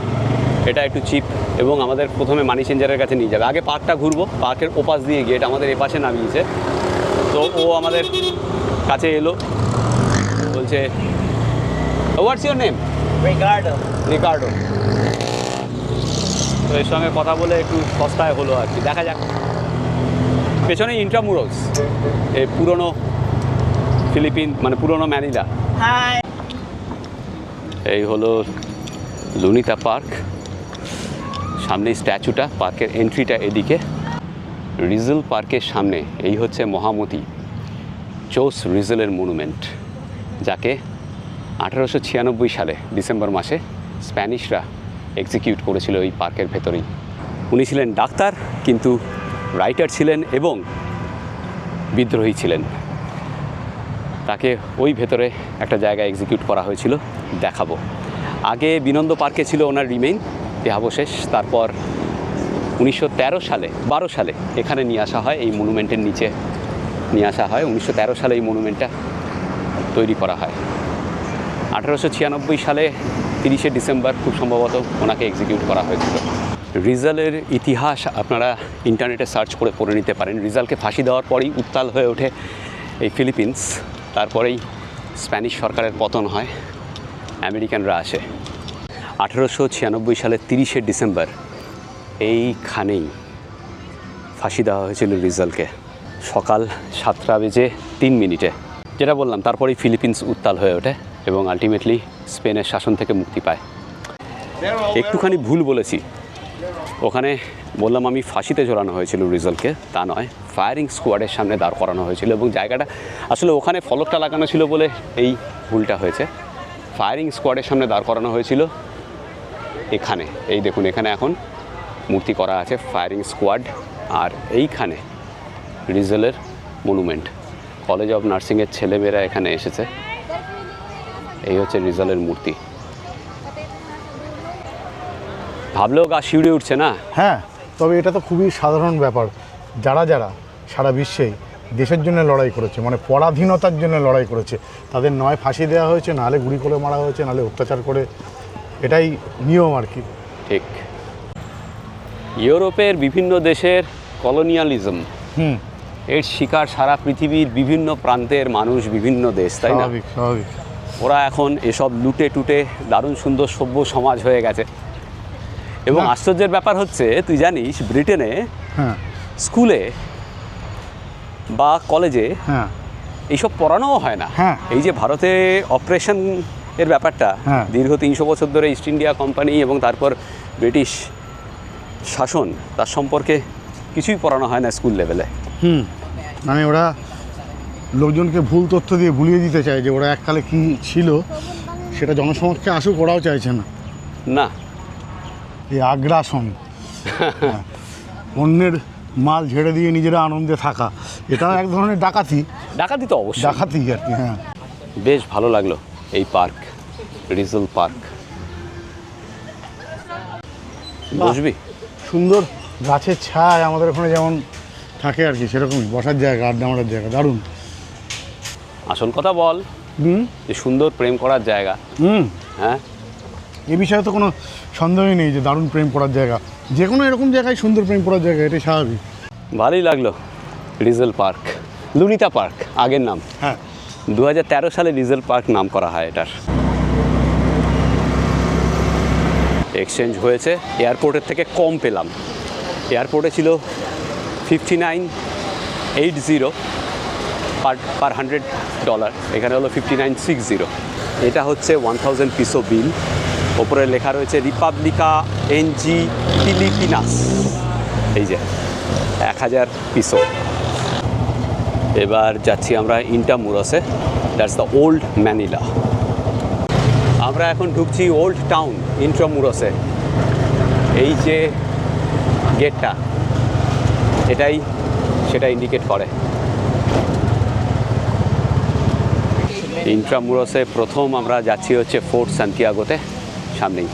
এটা একটু চিপ, এবং আমাদের প্রথমে মানি চেঞ্জারের কাছে নিয়ে যাবে। আগে পার্কটা ঘুরবো, পার্কের ওপাশ দিয়ে গেট আমাদের এপাশে নামিয়েছে। তো ও আমাদের কাছে এলো, বলছে what's your name? Ricardo. Ricardo. তো এর সঙ্গে কথা বলে একটু সস্তায় হলো আর কি। দেখা যাক। পেছনে ইন্ট্রামুরোস, এই পুরনো ফিলিপিন, মানে পুরনো ম্যানিলা। Hi. এই হলো লুনিতা পার্ক। সামনে স্ট্যাচুটা, পার্কের এন্ট্রিটা এদিকে। রিজেল পার্কের সামনে এই হচ্ছে মহামতি চোস রিজেলের মনুমেন্ট, যাকে 1896 সালে ডিসেম্বর মাসে স্প্যানিশরা এক্সিকিউট করেছিল এই পার্কের ভেতরেই। উনি ছিলেন ডাক্তার, কিন্তু রাইটার ছিলেন এবং বিদ্রোহী ছিলেন। তাকে ওই ভেতরে একটা জায়গায় এক্সিকিউট করা হয়েছিল, দেখাবো। আগে বিনন্দ পার্কে ছিল ওনার রিমেইন, দেহাবশেষ। তারপর 1913 সালে 12 সালে এখানে নিয়ে আসা হয়, এই মনুমেন্টের নিচে নিয়ে আসা হয়। 1913 সালে এই মনুমেন্টটা তৈরি করা হয়। 1896 সালে 30শে ডিসেম্বর খুব সম্ভবত ওনাকে এক্সিকিউট করা হয়েছিল। রিজালের ইতিহাস আপনারা ইন্টারনেটে সার্চ করে পড়ে নিতে পারেন। রিজালকে ফাঁসি দেওয়ার পরেই উত্তাল হয়ে ওঠে এই ফিলিপিন্স। তারপরেই স্প্যানিশ সরকারের পতন হয়, আমেরিকানরা আসে। 1896 সালের 30শে ডিসেম্বর এইখানেই ফাঁসি দেওয়া হয়েছিল রিজালকে, সকাল 7:03। যেটা বললাম, তারপরেই ফিলিপিন্স উত্তাল হয়ে ওঠে এবং আলটিমেটলি স্পেনের শাসন থেকে মুক্তি পায়। একটুখানি ভুল বলেছি, ওখানে বললাম আমি ফাঁসিতে ঝোলানো হয়েছিল রিজালকে, তা নয়, ফায়ারিং স্কোয়াডের সামনে দাঁড় করানো হয়েছিল। এবং জায়গাটা আসলে ওখানে ফলকটা লাগানো ছিল বলে এই ভুলটা হয়েছে। ফায়ারিং স্কোয়াডের সামনে দাঁড় করানো হয়েছিল এখানে। এই দেখুন, এখানে এখন মূর্তি করা আছে ফায়ারিং স্কোয়াড, আর এইখানে রিজালের মনুমেন্ট। কলেজ অফ নার্সিংয়ের ছেলেমেয়েরা এখানে এসেছে। এই হচ্ছে রিজালের মূর্তি। ভাবলেও গা শিউরে উঠছে না? হ্যাঁ, তবে এটা তো খুবই সাধারণ ব্যাপার। যারা যারা সারা বিশ্বেই দেশের জন্য লড়াই করেছে, মানে পরাধীনতার জন্য লড়াই করেছে, তাদের নয় ফাঁসি দেওয়া হয়েছে, নাহলে গুলি করে মারা হয়েছে, নাহলে অত্যাচার করে, এটাই নিয়ম আর কি। ঠিক। ইউরোপের বিভিন্ন দেশের কলোনিয়ালিজম এর শিকার সারা পৃথিবীর বিভিন্ন প্রান্তের মানুষ, বিভিন্ন দেশ, তাই না? স্বাভাবিক স্বাভাবিক। ওরা এখন এসব লুটে টুটে দারুণ সুন্দর সভ্য সমাজ হয়ে গেছে। এবং আশ্চর্যের ব্যাপার হচ্ছে, তুই জানিস ব্রিটেনে হ্যাঁ স্কুলে বা কলেজে হ্যাঁ এইসব পড়ানোও হয় না। হ্যাঁ। এই যে ভারতে অপারেশন এর ব্যাপারটা, হ্যাঁ। দীর্ঘ 300 বছর ধরে ইস্ট ইন্ডিয়া কোম্পানি এবং তারপর ব্রিটিশ শাসন, তার সম্পর্কে কিছুই পড়ানো হয় না স্কুল লেভেলে। মানে ওরা লোকজনকে ভুল তথ্য দিয়ে ভুলিয়ে দিতে চায় যে ওরা এককালে কী ছিল, সেটা জনসমক্ষে আসুক, ওরাও চাইছে না। না, এই আগ্রাসন, অন্যের মাল ঝেড়ে দিয়ে নিজেরা আনন্দে থাকা, এটা এক ধরনের ডাকাতি। ডাকাতি তো অবশ্যই। ডাকাতি আর কি। হ্যাঁ, বেশ ভালো লাগলো এই পার্ক, রিজল পার্ক। বসবি? সুন্দর গাছের ছায় আমাদের ওখানে যেমন থাকে আর কি, সেরকমই বসার জায়গা, আড্ডা মারার জায়গা, দারুণ। আসল কথা বল, যে সুন্দর প্রেম করার জায়গা। হ্যাঁ, এ বিষয়ে তো কোনো সন্দেহই নেই যে দারুণ প্রেম করার জায়গা। যে কোনো এরকম জায়গায় সুন্দর প্রেম করার জায়গা, এটাই স্বাভাবিক। ভালোই লাগলো। রিজল পার্ক, লুনিতা পার্ক আগের নাম। হ্যাঁ, 2013 সালে রিজল পার্ক নাম করা হয় এটার। এক্সচেঞ্জ হয়েছে, এয়ারপোর্টের থেকে কম পেলাম। এয়ারপোর্টে ছিল 5980 পার $100, এখানে হলো 5960। এটা হচ্ছে 1000 পিসো বিল। ওপরে লেখা রয়েছে রিপাবলিকা এনজি ফিলিপিনাস, এই যে 1000 পিসো। এবার যাচ্ছি আমরা ইন্ট্রামুরসে, দ্যাটস দ্য ওল্ড ম্যানিলা। আমরা এখন ঢুকছি ওল্ড টাউন ইন্ট্রামুরসে। এই যে গেটটা, এটাই সেটা ইন্ডিকেট করে। ইন্ট্রামুরসে প্রথম আমরা যাচ্ছি হচ্ছে ফোর্ট সান্তিয়াগোতে, সামনেই।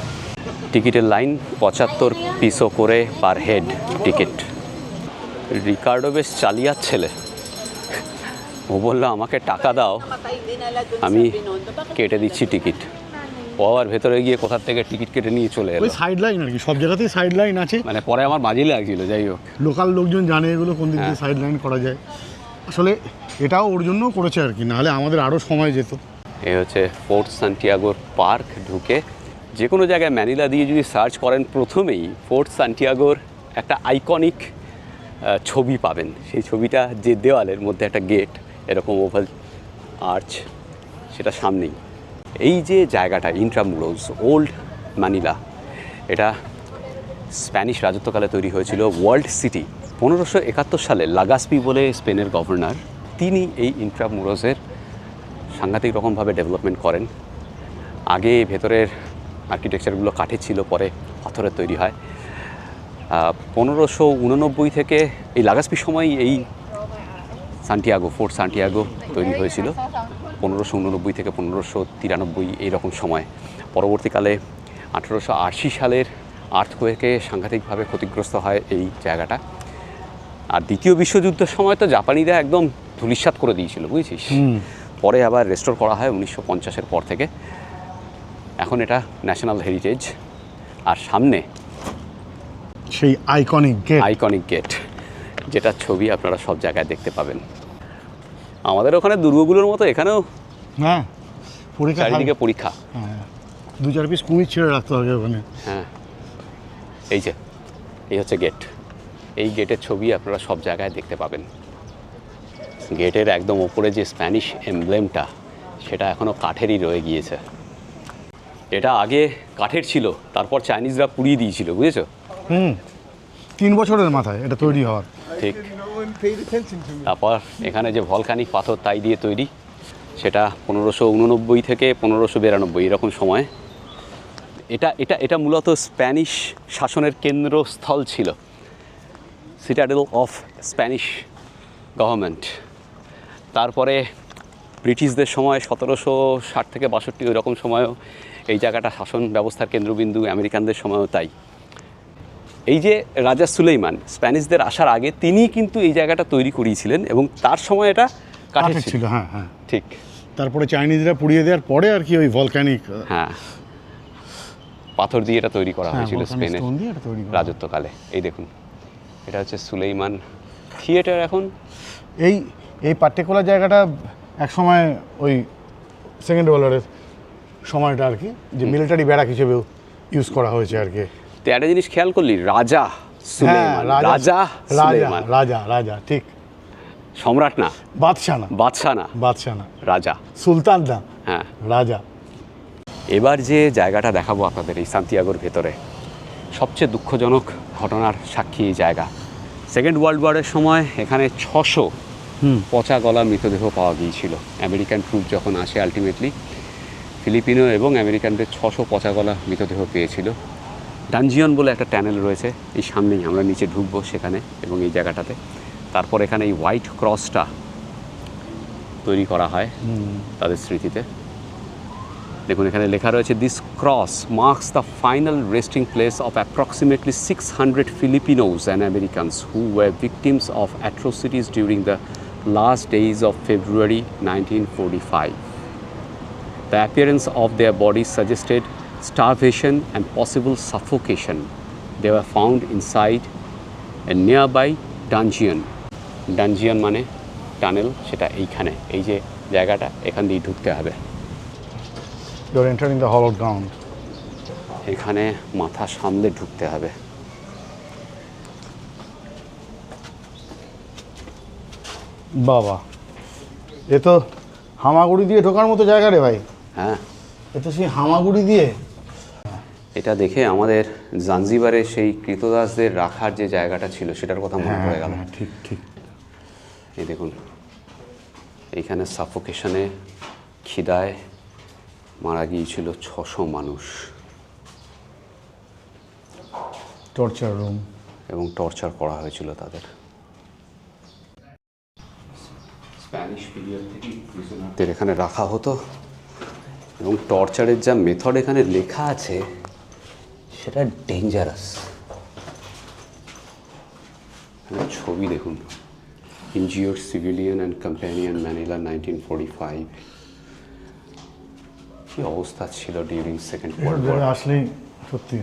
টিকিটের লাইন 75 পিসো করে পার হেড টিকিট। রিকার্ডো বেশ চালিয়ার ছেলে, ও বললো আমাকে টাকা দাও, আমি কেটে দিচ্ছি টিকিট। ও আবার ভেতরে গিয়ে কোথার থেকে টিকিট কেটে নিয়ে চলে এলো। ওই সাইড লাইন আর কি, সব জায়গাতেই সাইড লাইন আছে। মানে পরে আমার বাজে লাগছিল, যাই হোক। লোকাল লোকজন জানে এগুলো কোন দিক দিয়ে সাইড লাইন করা যায়। আসলে এটাও ওর জন্যও করেছে আর কি, নাহলে আমাদের আরও সময় যেত। এই হচ্ছে ফোর্ট সান্টিয়াগোর পার্ক। ঢুকে যে কোনো জায়গায় ম্যানিলা দিয়ে যদি সার্চ করেন, প্রথমেই ফোর্ট সান্টিয়াগোর একটা আইকনিক ছবি পাবেন। সেই ছবিটা যে দেওয়ালের মধ্যে একটা গেট, এরকম ওভাল আর্চ, সেটা সামনেই। এই যে জায়গাটা ইন্ট্রামুরোস, ওল্ড ম্যানিলা, এটা স্প্যানিশ রাজত্বকালে তৈরি হয়েছিল। ওয়ার্ল্ড সিটি 1571 সালে লাগাসপি বলে স্পেনের গভর্নর, তিনি এই ইন্ট্রামুরোসের সাংঘাতিক রকমভাবে ডেভেলপমেন্ট করেন। আগে ভেতরের আর্কিটেকচারগুলো কাঠের ছিল, পরে পাথরের তৈরি হয়। 1589 থেকে এই লাগাসপির সময় এই সান্টিয়াগো, ফোর্ট সান্টিয়াগো তৈরি হয়েছিল। 1589 থেকে 1593 এইরকম সময়। পরবর্তীকালে 1880 সালের আর্থকোয়েকে সাংঘাতিকভাবে ক্ষতিগ্রস্ত হয় এই জায়গাটা। আর দ্বিতীয় বিশ্বযুদ্ধের সময় তো জাপানিরা একদম ধূলিসাৎ করে দিয়েছিল, বুঝেছিস। পরে আবার রেস্টোর করা হয় 1950-এর পর থেকে। এখন এটা ন্যাশনাল হেরিটেজ। আর সামনে সেই আইকনিক গেট, যেটা ছবি আপনারা সব জায়গায় দেখতে পাবেন। আমাদের ওখানে দুর্গগুলোর মতো এখানেও হ্যাঁ, পরীক্ষা, চারিদিকে পরীক্ষা। হ্যাঁ, 2-4 পিস কুমির ছেড়ে রাখতে হবে ওখানে। হ্যাঁ, এই হচ্ছে গেট। এই গেটের ছবি আপনারা সব জায়গায় দেখতে পাবেন। গেটের একদম ওপরে যে স্প্যানিশ এমব্লেমটা, সেটা এখনও কাঠেরই রয়ে গিয়েছে। এটা আগে কাঠের ছিল, তারপর চাইনিজরা পুড়িয়ে দিয়েছিল, বুঝেছো। 3 বছরের মাথায় এটা তৈরি হওয়ার। ঠিক। তারপর এখানে যে ভলকানিক পাথর তাই দিয়ে তৈরি, সেটা 1589 থেকে 1592 এরকম সময়। এটা মূলত স্প্যানিশ শাসনের কেন্দ্রস্থল ছিল, সিটাডেল অফ স্প্যানিশ গভর্নমেন্ট। তারপরে ব্রিটিশদের সময় 1760 থেকে 62 ওই রকম সময়ও এই জায়গাটা শাসন ব্যবস্থার কেন্দ্রবিন্দু, আমেরিকানদের সময়ও তাই। এই যে রাজা সুলেইমান স্প্যানিশদের আসার আগে তিনি কিন্তু এই জায়গাটা তৈরি করিয়েছিলেন এবং তার সময় এটা কাঠের কাঠের ছিল। ছিল, হ্যাঁ হ্যাঁ। ঠিক, তারপরে চাইনিজরা পুড়িয়ে দেওয়ার পরে আর কি ওই ভলক্যানিক হ্যাঁ, পাথর দিয়ে এটা তৈরি করা হয়েছিল স্পেনের তৈরি করা। রাজত্বকালে। এই দেখুন, এটা হচ্ছে সুলেইমান থিয়েটার। এখন এই এই পার্টিকুলার জায়গাটা এক সময় ওই সেকেন্ড ওয়ার্ল্ডের সময়টা আর কি, যে মিলিটারি ব্যারাক হিসেবেও ইউজ করা হয়েছে আর কি। তো একটা জিনিস খেয়াল করলি, রাজা সুলেইমান, রাজা রাজা সুলেইমান, রাজা রাজা ঠিক, সম্রাট না, বাদশাহ না, বাদশাহ না, বাদশাহ না, রাজা, সুলতান না, হ্যাঁ। রাজা। এবার যে জায়গাটা দেখাবো আপনাদের এই সান্তিয়াগোর ভেতরে, সবচেয়ে দুঃখজনক ঘটনার সাক্ষী এই জায়গা। সেকেন্ড ওয়ার্ল্ড ওয়ারের সময় এখানে 600 পচা গলা মৃতদেহ পাওয়া গিয়েছিল। আমেরিকান ট্রুপ যখন আসে আলটিমেটলি, ফিলিপিনো এবং আমেরিকানদের 600 পচা গলা মৃতদেহ পেয়েছিল। ডানজিয়ন বলে একটা ট্যানেল রয়েছে এই সামনেই, আমরা নিচে ঢুকবো সেখানে এবং এই জায়গাটাতে। তারপর এখানে এই হোয়াইট ক্রসটা তৈরি করা হয় তাদের স্মৃতিতে। দেখুন এখানে লেখা রয়েছে, this cross marks the final resting place of approximately 600 Filipinos and Americans who were victims of atrocities during the last days of February 1945. The appearance of their bodies suggested starvation and possible suffocation. They were found inside a nearby dungeon. Dungeon মানে tunnel, সেটা এইখানে, এই যে জায়গাটা, এখান দিয়ে ঢুকতে হবে। You're entering the hallowed ground. এখানে মাথা সামলে ঢুকতে হবে। বাবা, এ তো হামাগুড়ি দিয়ে ঢোকার মতো জায়গা রে ভাই। হ্যাঁ, এ তো সেই হামাগুড়ি দিয়ে। এটা দেখে আমাদের জাঞ্জিবারে সেই কৃতদাসদের রাখার যে জায়গাটা ছিল সেটার কথা মনে পড়ে গেল। হ্যাঁ, ঠিক ঠিক। এই দেখুন, এইখানে সাফোকেশনে, খিদায় মারা গিয়েছিল 600 মানুষ টর্চার রুম। এবং টর্চার করা হয়েছিল তাদের। স্প্যানিশ পিরিয়ড থেকে প্রিজনারদের এখানে রাখা হতো এবং টর্চারের যা মেথড এখানে লেখা আছে সেটা ডেঞ্জারাস। ছবি দেখুন, injured civilian and companion Manila 1945। কি অবস্থা ছিল ডিউরিং সেকেন্ড ওয়ার্ল্ড ওয়ার। আসলেই সত্যি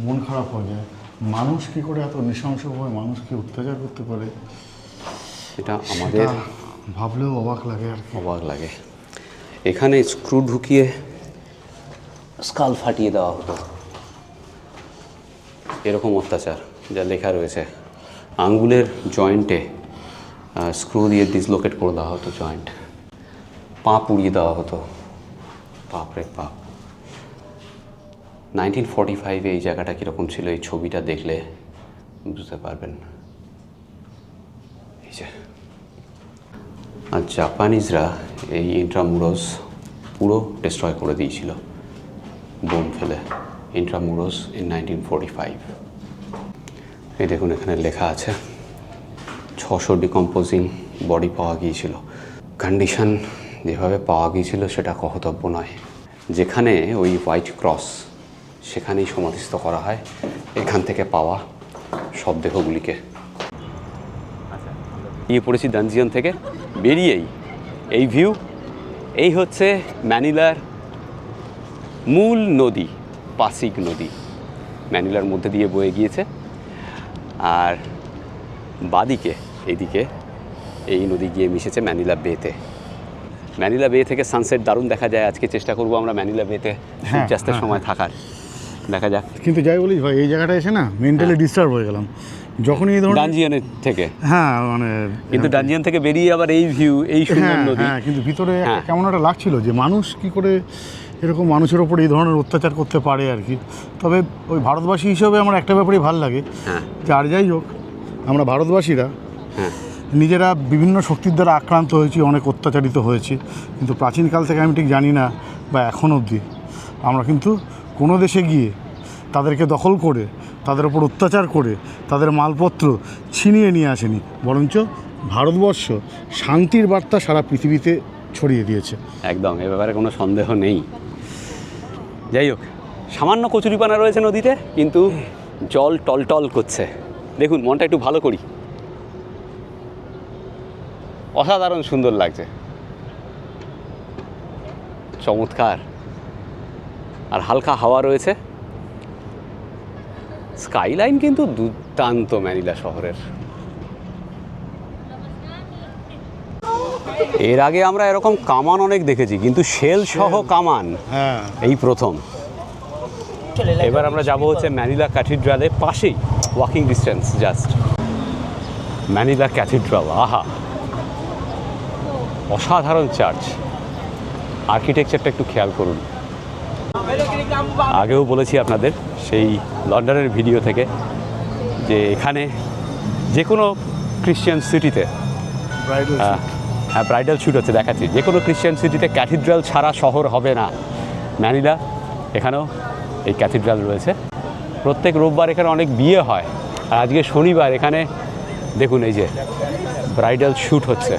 মন খারাপ হয়ে যায়। মানুষ কি করে এত নৃশংসভাবে মানুষকে অত্যাচার করতে পারে, এটা আমাদের সেটা ভাবলেও অবাক লাগে আর কি। অবাক লাগে। এখানে স্ক্রু ঢুকিয়ে স্কাল ফাটিয়ে দেওয়া হতো, এরকম অত্যাচার যা লেখা রয়েছে। আঙ্গুলের জয়েন্টে স্ক্রু দিয়ে ডিসলোকেট করে দেওয়া হতো জয়েন্ট। পা পুড়িয়ে দেওয়া হতো, বাপরে বাপ। 1945-এ এই জায়গাটা কীরকম ছিল এই ছবিটা দেখলে বুঝতে পারবেন। এই যে, আর জাপানিজরা এই ইন্ট্রামুরোস পুরো ডিস্ট্রয় করে দিয়েছিল বোম ফেলে। ইন্ট্রামুরোস ইন 1945। এই দেখুন এখানে লেখা আছে 600 ডিকম্পোজিং বডি পাওয়া গিয়েছিল। কন্ডিশন যেভাবে পাওয়া গিয়েছিল সেটা কহতব্য নয়। যেখানে ওই হোয়াইট ক্রস, সেখানেই সমাধিস্থ করা হয় এখান থেকে পাওয়া সব দেহগুলিকে। গিয়ে পড়েছি ডানজিয়ন থেকে, বেরিয়েই এই ভিউ। এই হচ্ছে ম্যানিলার মূল নদী, পাসিগ নদী, ম্যানিলার মধ্যে দিয়ে বয়ে গিয়েছে। আর বাদিকে এইদিকে এই নদী গিয়ে মিশেছে ম্যানিলা বেতে। ম্যানিলা বে থেকে সানসেট দারুণ দেখা যায়। আজকে চেষ্টা করবো আমরা ম্যানিলা বেতে সূর্যাস্তের সময় থাকার, দেখা যাক। কিন্তু যাই বলিস ভাই, এই জায়গাটা এসে না মেন্টালি ডিস্টার্ব হয়ে গেলাম যখনই এই ধরনের। ডানজিয়নের থেকে, হ্যাঁ মানে, কিন্তু ডানজিয়ন থেকে বেরিয়ে আবার এই ভিউ, এই সুন্দর হ্যাঁ নদী। হ্যাঁ, কিন্তু ভিতরে হ্যাঁ। কেমন একটা লাগছিল যে মানুষ কি করে এরকম মানুষের ওপর এই ধরনের অত্যাচার করতে পারে আর কি। তবে ওই ভারতবাসী হিসেবে আমার একটা ব্যাপারই ভালো লাগে, হ্যাঁ, যে আর যাই হোক আমরা ভারতবাসীরা হ্যাঁ, নিজেরা বিভিন্ন শক্তির দ্বারা আক্রান্ত হয়েছি, অনেক অত্যাচারিত হয়েছি, কিন্তু প্রাচীনকাল থেকে আমি ঠিক জানি না বা এখন অবধি আমরা কিন্তু কোনো দেশে গিয়ে তাদেরকে দখল করে, তাদের ওপর অত্যাচার করে, তাদের মালপত্র ছিনিয়ে নিয়ে আসেনি, বরঞ্চ ভারতবর্ষ শান্তির বার্তা সারা পৃথিবীতে ছড়িয়ে দিয়েছে। একদম, এ ব্যাপারে কোনো সন্দেহ নেই। যাই হোক, সামান্য কচুরিপানা রয়েছে নদীতে, কিন্তু জল টলটল করছে। দেখুন, মনটা একটু ভালো করি। অসাধারণ সুন্দর লাগছে, চমৎকার। আর হালকা হাওয়া রয়েছে। স্কাইলাইন কিন্তু দুর্দান্ত ম্যানিলা শহরের। এর আগে আমরা এরকম কামান অনেক দেখেছি, কিন্তু শেল সহ কামান হ্যাঁ, এই প্রথম। এবার আমরা যাব হচ্ছে ম্যানিলা ক্যাথিড্রালের পাশেই, walking distance just. Manila cathedral, আহা, অসাধারণ চার্চ। আর্কিটেকচারটা একটু খেয়াল করুন। আগেও বলেছি আপনাদের সেই লন্ডনের ভিডিও থেকে যে এখানে যে কোনো ক্রিশ্চিয়ান সিটিতে, ব্রাইডাল হ্যাঁ ব্রাইডাল শ্যুট হচ্ছে, দেখাচ্ছি, যে কোনো ক্রিশ্চিয়ান সিটিতে ক্যাথিড্রাল ছাড়া শহর হবে না। ম্যানিলা, এখানেও এই ক্যাথিড্রাল রয়েছে। প্রত্যেক রোববার এখানে অনেক বিয়ে হয়। আর আজকে শনিবার, এখানে দেখুন এই যে ব্রাইডাল শ্যুট হচ্ছে।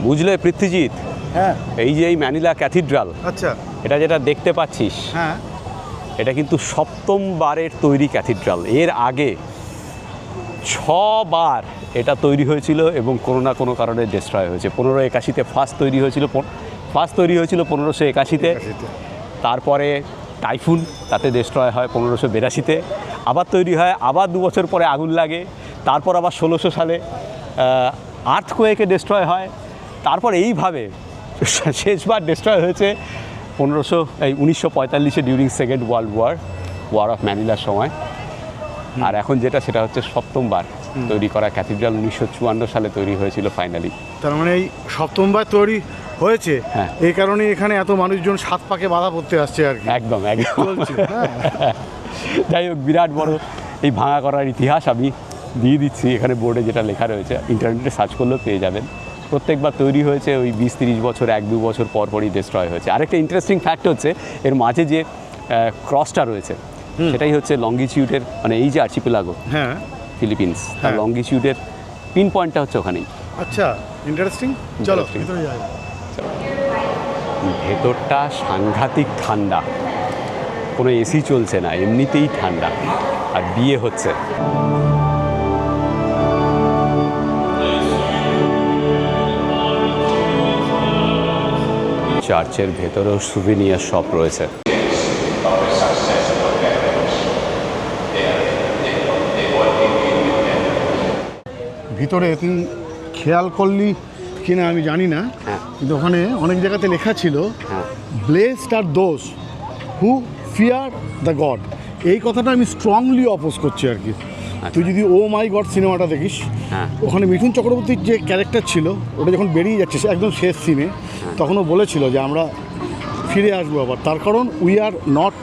বুঝলে পৃথ্বীজিৎ, হ্যাঁ, এই যে এই ম্যানিলা ক্যাথিড্রাল, আচ্ছা, এটা যেটা দেখতে পাচ্ছিস, হ্যাঁ, এটা কিন্তু সপ্তমবারের তৈরি ক্যাথিড্রাল। এর আগে 6বার এটা তৈরি হয়েছিল এবং কোনো না কোনো কারণে ডিস্ট্রয় হয়েছে। 1581-তে ফার্স্ট তৈরি হয়েছিল 1581-তে। তারপরে টাইফুন, তাতে ডিস্ট্রয় হয় 1582-তে। আবার তৈরি হয়, আবার 2 বছর পরে আগুন লাগে। তারপর আবার 1600 সালে আর্থকোয়েকে ডিস্ট্রয় হয়। তারপর এইভাবে শেষবার ডিস্ট্রয় হয়েছে 1945-এ during second world war of ম্যানিলার সময়। আর এখন যেটা, সেটা হচ্ছে সপ্তমবার তৈরি করা ক্যাথিড্রাল। 1954 সালে তৈরি হয়েছিল ফাইনালি। তার মানে এই সপ্তমবার তৈরি হয়েছে, হ্যাঁ। এই কারণে এখানে এত মানুষজন সাত পাকে বাধা পড়তে আসছে আর কি। একদম একদম চলছে, হ্যাঁ। যাই হোক, বিরাট বড় এই ভাঙা করার ইতিহাস আমি দিয়ে দিচ্ছি এখানে বোর্ডে, যেটা লেখা রয়েছে। ইন্টারনেটে সার্চ করলেও পেয়ে যাবেন। প্রত্যেকবার তৈরি হয়েছে ওই 20-30 বছর, 1-2 বছর পর পরই ডিস্ট্রয় হয়েছে। আরেকটা ইন্টারেস্টিং ফ্যাক্ট হচ্ছে, এর মাঝে যে ক্রসটা রয়েছে, সেটাই হচ্ছে লঙ্গিটিউডের, মানে এই যে আর্চিপেলাগো, হ্যাঁ, ফিলিপিন্স, তার হ্যাঁ। লঙ্গিটিউডের পিন পয়েন্টটা হচ্ছে ওখানেই। আচ্ছা, ইন্টারেস্টিং। চলো Interesting. ভিতরে যাই। ভেতরটা সাংঘাতিক ঠান্ডা, কোনো এসি চলছে না, এমনিতেই ঠান্ডা। আর বিয়ে হচ্ছে। চার্চের ভেতরেও সুভিনিয়ার শপ রয়েছে। ভিতরে তুই খেয়াল করলি কিনা আমি জানি না, হ্যাঁ। কিন্তু ওখানে অনেক জায়গাতে লেখা ছিল, হ্যাঁ, blessed are those who fear the God. এই কথাটা আমি স্ট্রংলি অপোজ করছি আর কি। তুই যদি ও মাই গড সিনেমাটা দেখিস, হ্যাঁ। ওখানে মিঠুন চক্রবর্তীর যে ক্যারেক্টার ছিল, ওটা যখন বেরিয়ে যাচ্ছে একদম শেষ সিনে, তখনও বলেছিল যে আমরা ফিরে আসবো আবার। তার কারণ we are not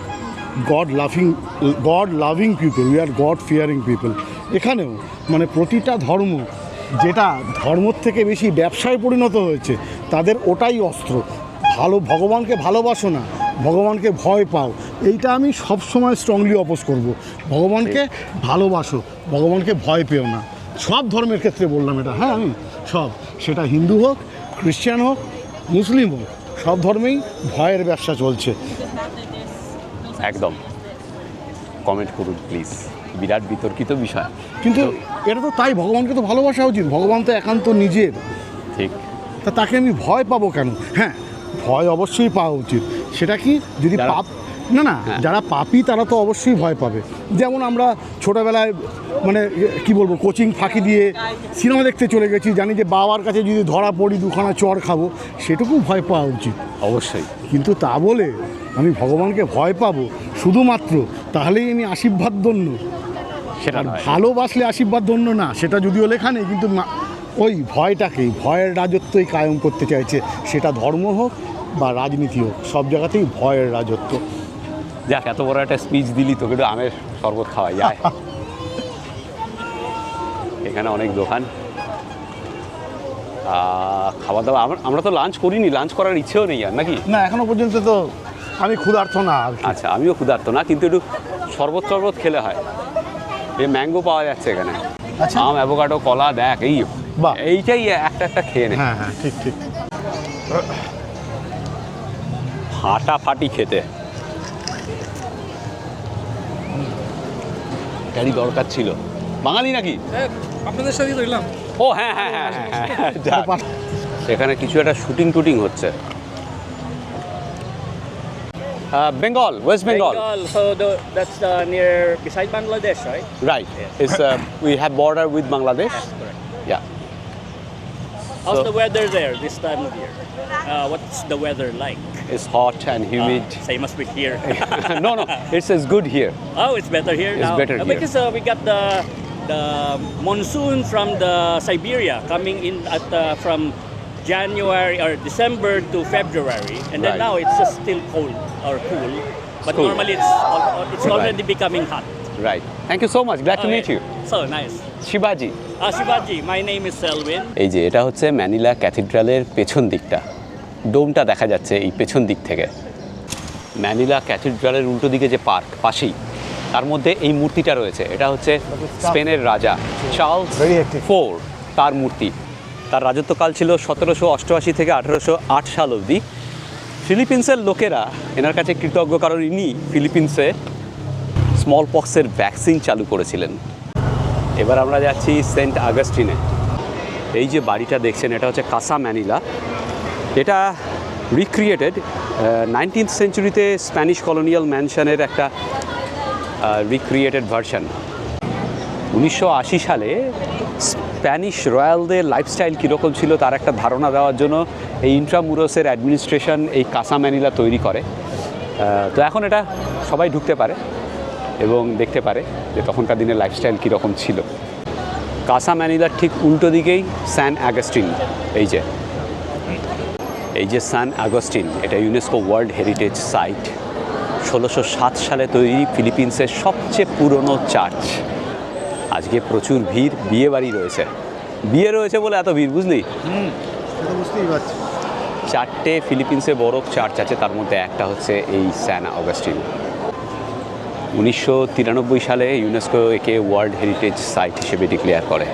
god loving people, we are god fearing people. এখানেও মানে প্রতিটা ধর্ম যেটা ধর্মর থেকে বেশি ব্যবসায় পরিণত হয়েছে, তাদের ওটাই অস্ত্র। ভগবানকে ভালোবাসো না, ভগবানকে ভয় পাও। এইটা আমি সবসময় স্ট্রংলি অপোজ করব। ভগবানকে ভালোবাসো, ভগবানকে ভয় পেও না। সব ধর্মের ক্ষেত্রে বললাম এটা, হ্যাঁ, আমি সব, সেটা হিন্দু হোক, খ্রিস্টান হোক, মুসলিম হোক, সব ধর্মেই ভয়ের ব্যবসা চলছে। একদম। কমেন্ট করুন প্লিজ, বিরাট বিতর্কিত বিষয়। কিন্তু এটা তো তাই, ভগবানকে তো ভালোবাসা উচিত। ভগবান তো একান্ত নিজের, ঠিক। তা তাকে আমি ভয় পাবো কেন? হ্যাঁ, ভয় অবশ্যই পাওয়া উচিত। সেটা কি, যদি যারা- পাপ না, হ্যাঁ। যারা পাপী তারা তো অবশ্যই ভয় পাবে। যেমন আমরা ছোটোবেলায় মানে কি বলবো, কোচিং ফাঁকি দিয়ে সিনেমা দেখতে চলে গেছি, জানি যে বাবার কাছে যদি ধরা পড়ি 2খানা চড় খাবো, সেটুকু ভয় পাওয়া উচিত। অবশ্যই। কিন্তু তা বলে আমি ভগবানকে ভয় পাবো শুধুমাত্র তাহলেই আমি আশীর্বাদ ধন্য, সেটা আর নয়। ভালোবাসলে আশীর্বাদ ধন্য না, সেটা যদিও লেখা নেই, কিন্তু ওই ভয়টাকেই, ভয়ের রাজত্বই কায়েম করতে চাইছে। সেটা ধর্ম হোক বা রাজনীতি হোক, সব জায়গাতেই ভয়ের রাজত্ব। যাক, এত বড় একটা স্পিচ দিলি, তোকে একটু আমের শরবত খাওয়াই যায়। এখানে অনেক দোকান, খাবার দাবার। আমরা তো লাঞ্চ করিনি, লাঞ্চ করার ইচ্ছেও নেই আর, নাকি? না, এখনো পর্যন্ত তো আমি ক্ষুধার্ত না আর কি। আচ্ছা, আমিও ক্ষুধার্ত না, কিন্তু একটু শরবত খেলে হয়। এই ম্যাঙ্গো পাওয়া যাচ্ছে এখানে। আচ্ছা। আম, অ্যাভোকাডো, কলা, দেখ এই বাহ। এইটাই একটা একটা খেয়ে নে। হ্যাঁ হ্যাঁ, ঠিক ঠিক। ফাটাফাটি খেতে। এটারই দরকার ছিল। বাঙালি নাকি? আপনাদের সাথেই রইলাম। ও হ্যাঁ হ্যাঁ হ্যাঁ হ্যাঁ, হ্যাঁ যাক। এখানে কিছু একটা শুটিং টুটিং হচ্ছে। Bengal, West Bengal. So that's near beside Bangladesh, right? Right. It's we have border with Bangladesh. Correct. Yeah. How's So- the weather there this time of year? What's the weather like? It's hot and humid. Same as with here. No, it's good here. Oh, it's better here It's now. better here. Because we got the monsoon from the Siberia coming in at from January or December to February, and then Right. now it's just still cold or cool. But Cool. normally it's Right. already becoming hot. Right. Thank you so much. Glad to meet you. So nice. শিবাজি। Shivaji, my name is Selwyn. এই যে এটা হচ্ছে Manila ক্যাথিড্রালের পেছন দিকটা, ডোমটা দেখা যাচ্ছে এই পেছন দিক থেকে। ম্যানিলা ক্যাথিড্রালের উল্টো দিকে যে পার্ক পাশেই, তার মধ্যে এই মূর্তিটা রয়েছে। এটা হচ্ছে স্পেনের রাজা চার্লস Very active. 4 তার মূর্তি। তার রাজত্বকাল ছিল 1788 থেকে 1808 সাল অবধি। ফিলিপিন্সের লোকেরা এনার কাছে কৃতজ্ঞ, কারণ ইনি ফিলিপিন্সে স্মল পক্সের ভ্যাকসিন চালু করেছিলেন। এবার আমরা যাচ্ছি সেন্ট আগস্টিনে। এই যে বাড়িটা দেখছেন, এটা হচ্ছে কাসা ম্যানিলা। এটা রিক্রিয়েটেড 19th সেঞ্চুরিতে স্প্যানিশ কলোনিয়াল ম্যানশনের একটা রিক্রিয়েটেড ভার্সন। 1980 সালে স্প্যানিশ রয়্যালদের লাইফস্টাইল কীরকম ছিল তার একটা ধারণা দেওয়ার জন্য এই ইন্ট্রামুরোসের অ্যাডমিনিস্ট্রেশন এই কাসা ম্যানিলা তৈরি করে। তো এখন এটা সবাই ঢুকতে পারে এবং দেখতে পারে যে তখনকার দিনের লাইফস্টাইল কীরকম ছিল। কাসা ম্যানিলার ঠিক উল্টো দিকেই স্যান আগস্টিন। এই যে স্যান আগস্টিন, এটা ইউনেস্কো ওয়ার্ল্ড হেরিটেজ সাইট। 1607 সালে তৈরি ফিলিপিন্সের সবচেয়ে পুরনো চার্চ। আজকে প্রচুর ভিড়, বিয়ে বাড়ি রয়েছে। বিয়ে রয়েছে বলে এত ভিড়, বুঝলি? সেটা বুঝতেই পারছি। 4টে ফিলিপিন্সে বড় চার্চ আছে, তার মধ্যে একটা হচ্ছে এই স্যান অগাস্টিন। 1993 সালে ইউনেস্কো একে ওয়ার্ল্ড হেরিটেজ সাইট হিসেবে ডিক্লেয়ার করে।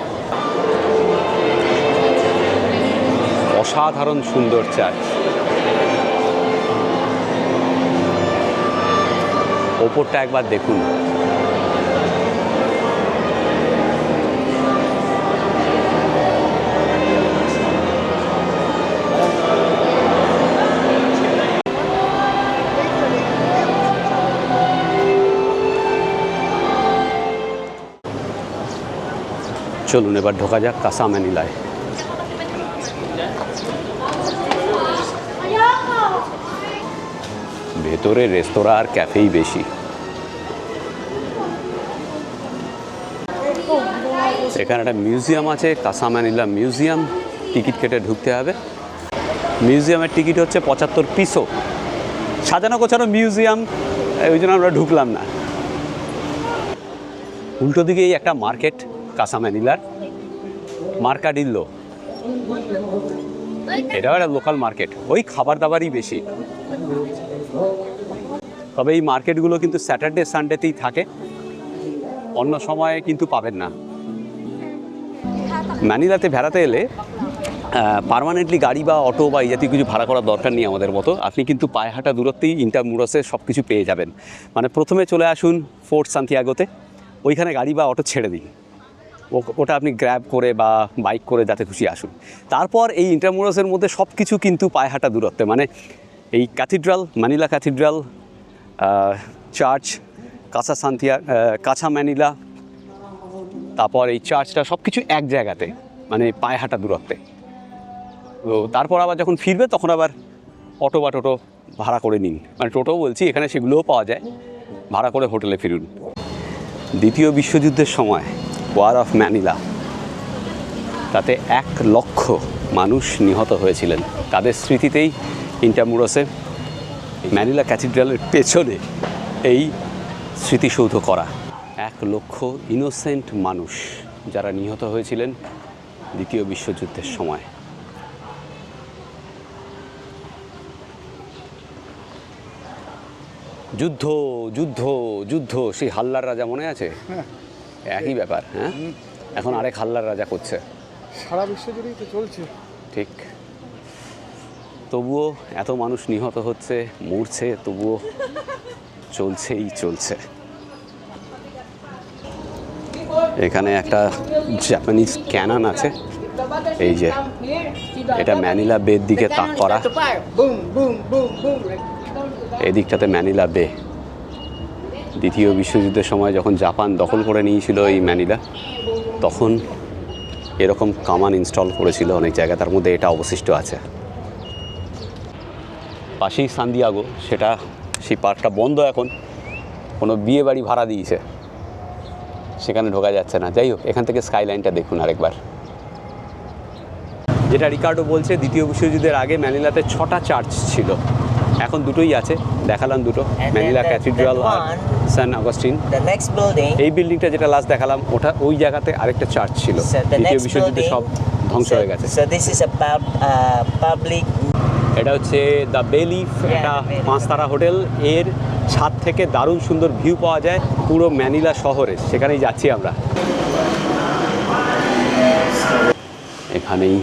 অসাধারণ সুন্দর চার্চ। ওপরটা একবার দেখুন। চলুন এবার ঢোকা যাক কাসা ম্যানিলায়। ভেতরে রেস্তোরাঁ আর ক্যাফেই বেশি। এখানে একটা মিউজিয়াম আছে, কাসা ম্যানিলা মিউজিয়াম। টিকিট কেটে ঢুকতে হবে। মিউজিয়ামের টিকিট হচ্ছে 75 পিসো। সাজানো গোছানো মিউজিয়াম, ওই জন্য আমরা ঢুকলাম না। উল্টো দিকেই একটা মার্কেট কাসা ম্যানিলার, মার্কাডিল্লো। এটাও একটা লোকাল মার্কেট, ওই খাবার দাবারই বেশি। তবে এই মার্কেটগুলো কিন্তু স্যাটারডে সানডেতেই থাকে, অন্য সময়ে কিন্তু পাবেন না। ম্যানিলাতে বেড়াতে এলে পার্মানেন্টলি গাড়ি বা অটো বা এই জাতীয় কিছু ভাড়া করার দরকার নেই আমাদের মতো। আপনি কিন্তু পায়ে হাঁটা দূরত্বেই ইন্ট্রামুরোসে সব কিছু পেয়ে যাবেন। মানে প্রথমে চলে আসুন ফোর্ট সান্তিয়াগোতে, ওইখানে গাড়ি বা অটো ছেড়ে দিন, ওটা আপনি গ্র্যাব করে বা বাইক করে যাতে খুশি আসুন। তারপর এই ইন্ট্রামুরোসের মধ্যে সব কিছু কিন্তু পায়ে হাঁটা দূরত্বে। মানে এই cathedral, Manila cathedral, church, Casa Manila, তারপর এই চার্চটা সব কিছু এক জায়গাতে, মানে পায়ে হাঁটা দূরত্বে। তো তারপর আবার যখন ফিরবে তখন আবার অটো বা টোটো ভাড়া করে নিন। মানে টোটো বলছি, এখানে সেগুলোও পাওয়া যায়, ভাড়া করে হোটেলে ফিরুন। দ্বিতীয় বিশ্বযুদ্ধের সময় ওয়ার অফ ম্যানিলা, তাতে 1 লক্ষ মানুষ নিহত হয়েছিলেন। তাদের স্মৃতিতেই ইন্ট্রামুরোসে ম্যানিলা ক্যাথিড্রালের পেছনে এই স্মৃতিসৌধ করা। 1 লক্ষ ইনোসেন্ট মানুষ যারা নিহত হয়েছিলেন দ্বিতীয় বিশ্বযুদ্ধের সময়। যুদ্ধ যুদ্ধ যুদ্ধ, সেই হাল্লার রাজা মনে আছে? একই ব্যাপার। হ্যাঁ, এখন আরেক হাল্লার রাজা করছে। সারা বিশ্ব জুড়েই তো চলছে। ঠিক, তবুও এত মানুষ নিহত হচ্ছে, মরছে, তবুও চলছেই চলছে। এখানে একটা জাপানিজ ক্যানন আছে, এই যে এটা ম্যানিলা বের দিকে তাক করা, এই দিকটাতে ম্যানিলা বে। দ্বিতীয় বিশ্বযুদ্ধের সময় যখন জাপান দখল করে নিয়েছিল এই ম্যানিলা, তখন এরকম কামান ইনস্টল করেছিল অনেক জায়গায়, তার মধ্যে এটা অবশিষ্ট আছে। পাশেই সান্দিয়াগো, সেটা সেই পার্কটা বন্ধ এখন, কোনো বিয়ে বাড়ি ভাড়া দিয়েছে, সেখানে ঢোকা যাচ্ছে না। যাই হোক, এখান থেকে স্কাইলাইনটা দেখুন আরেকবার। যেটা রিকার্ডো বলছে, দ্বিতীয় বিশ্বযুদ্ধের আগে ম্যানিলাতে 6টা চার্চ ছিল, এখন দুটোই আছে, দেখালাম দুটো, then ম্যানিলা that ক্যাথিড্রাল আর one, saint Augustine. The next building. এই বিল্ডিংটা যেটা লাস্ট দেখালাম, ওটা ওই জায়গাতে আরেকটা চার্চ ছিল, So the দ্বিতীয় next বিশ্বযুদ্ধে building. সব ধ্বংস হয়ে গেছে। So this is a public. এটা হচ্ছে দ্য বেলিফ, একটা The Bay Leaf. 5 তারা হোটেল। এর ছাদ থেকে দারুণ সুন্দর ভিউ পাওয়া যায় পুরো ম্যানিলা শহরে, সেখানেই যাচ্ছি আমরা। এখানেই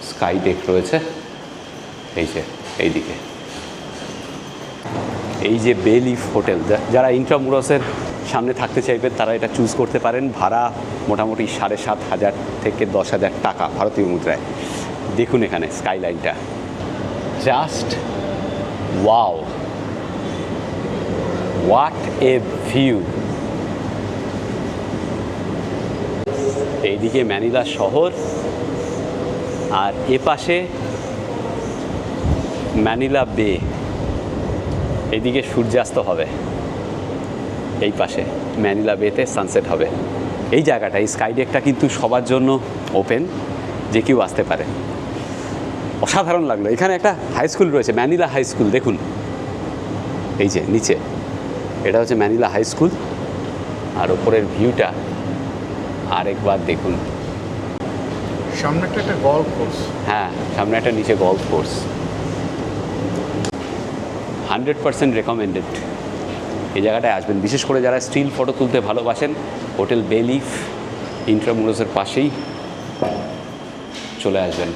স্কাই ডেক রয়েছে, এই যে এইদিকে। এই যে বেলিফ হোটেল, যারা ইন্ট্রামুরাসের সামনে থাকতে চাইবেন তারা এটা চুজ করতে পারেন। ভাড়া মোটামুটি 7,500 থেকে 10,000 টাকা ভারতীয় মুদ্রায়। দেখুন এখানে স্কাইলাইনটা, just wow, what a view. এইদিকে ম্যানিলা শহর, আর এপাশে ম্যানিলা বে। এইদিকে সূর্যাস্ত হবে, এই পাশে ম্যানিলা বেতে সানসেট হবে। এই জায়গাটা, এই স্কাইডেকটা কিন্তু সবার জন্য ওপেন, যে কেউ আসতে পারে। অসাধারণ লাগলো। এখানে একটা হাই স্কুল রয়েছে, ম্যানিলা হাই স্কুল, দেখুন এই যে নিচে, এটা হচ্ছে ম্যানিলা হাই স্কুল। আর ওপরের ভিউটা আরেকবার দেখুন। সামনে একটা গল্ফ কোর্স। হ্যাঁ, সামনে একটা নিচে গল্ফ কোর্স। 100% রেকমেন্ডেড এই জায়গাটায় আসবেন, বিশেষ করে যারা স্টিল ফটো তুলতে ভালোবাসেন। হোটেল বেলিফ ইন্ট্রামুরাসের পাশেই, চলে আসবেন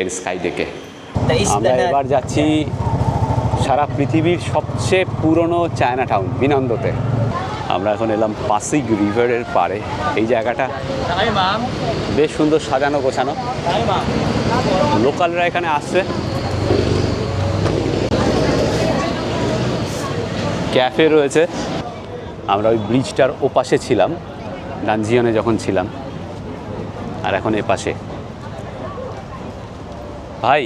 এর স্কাই ডেকে। আমরা এবার যাচ্ছি সারা পৃথিবীর সবচেয়ে পুরনো চায়না টাউন বিনন্দতে। আমরা এখন এলাম পাসিগ রিভারের পাড়ে। এই জায়গাটা বেশ সুন্দর সাজানো গোছানো, লোকালরা এখানে আসছে। ক্যাফে রয়েছে। আমরা ওই ব্রিজটার ওপাশে ছিলাম ডানজিয়নে যখন ছিলাম, আর এখন এপাশে। ভাই,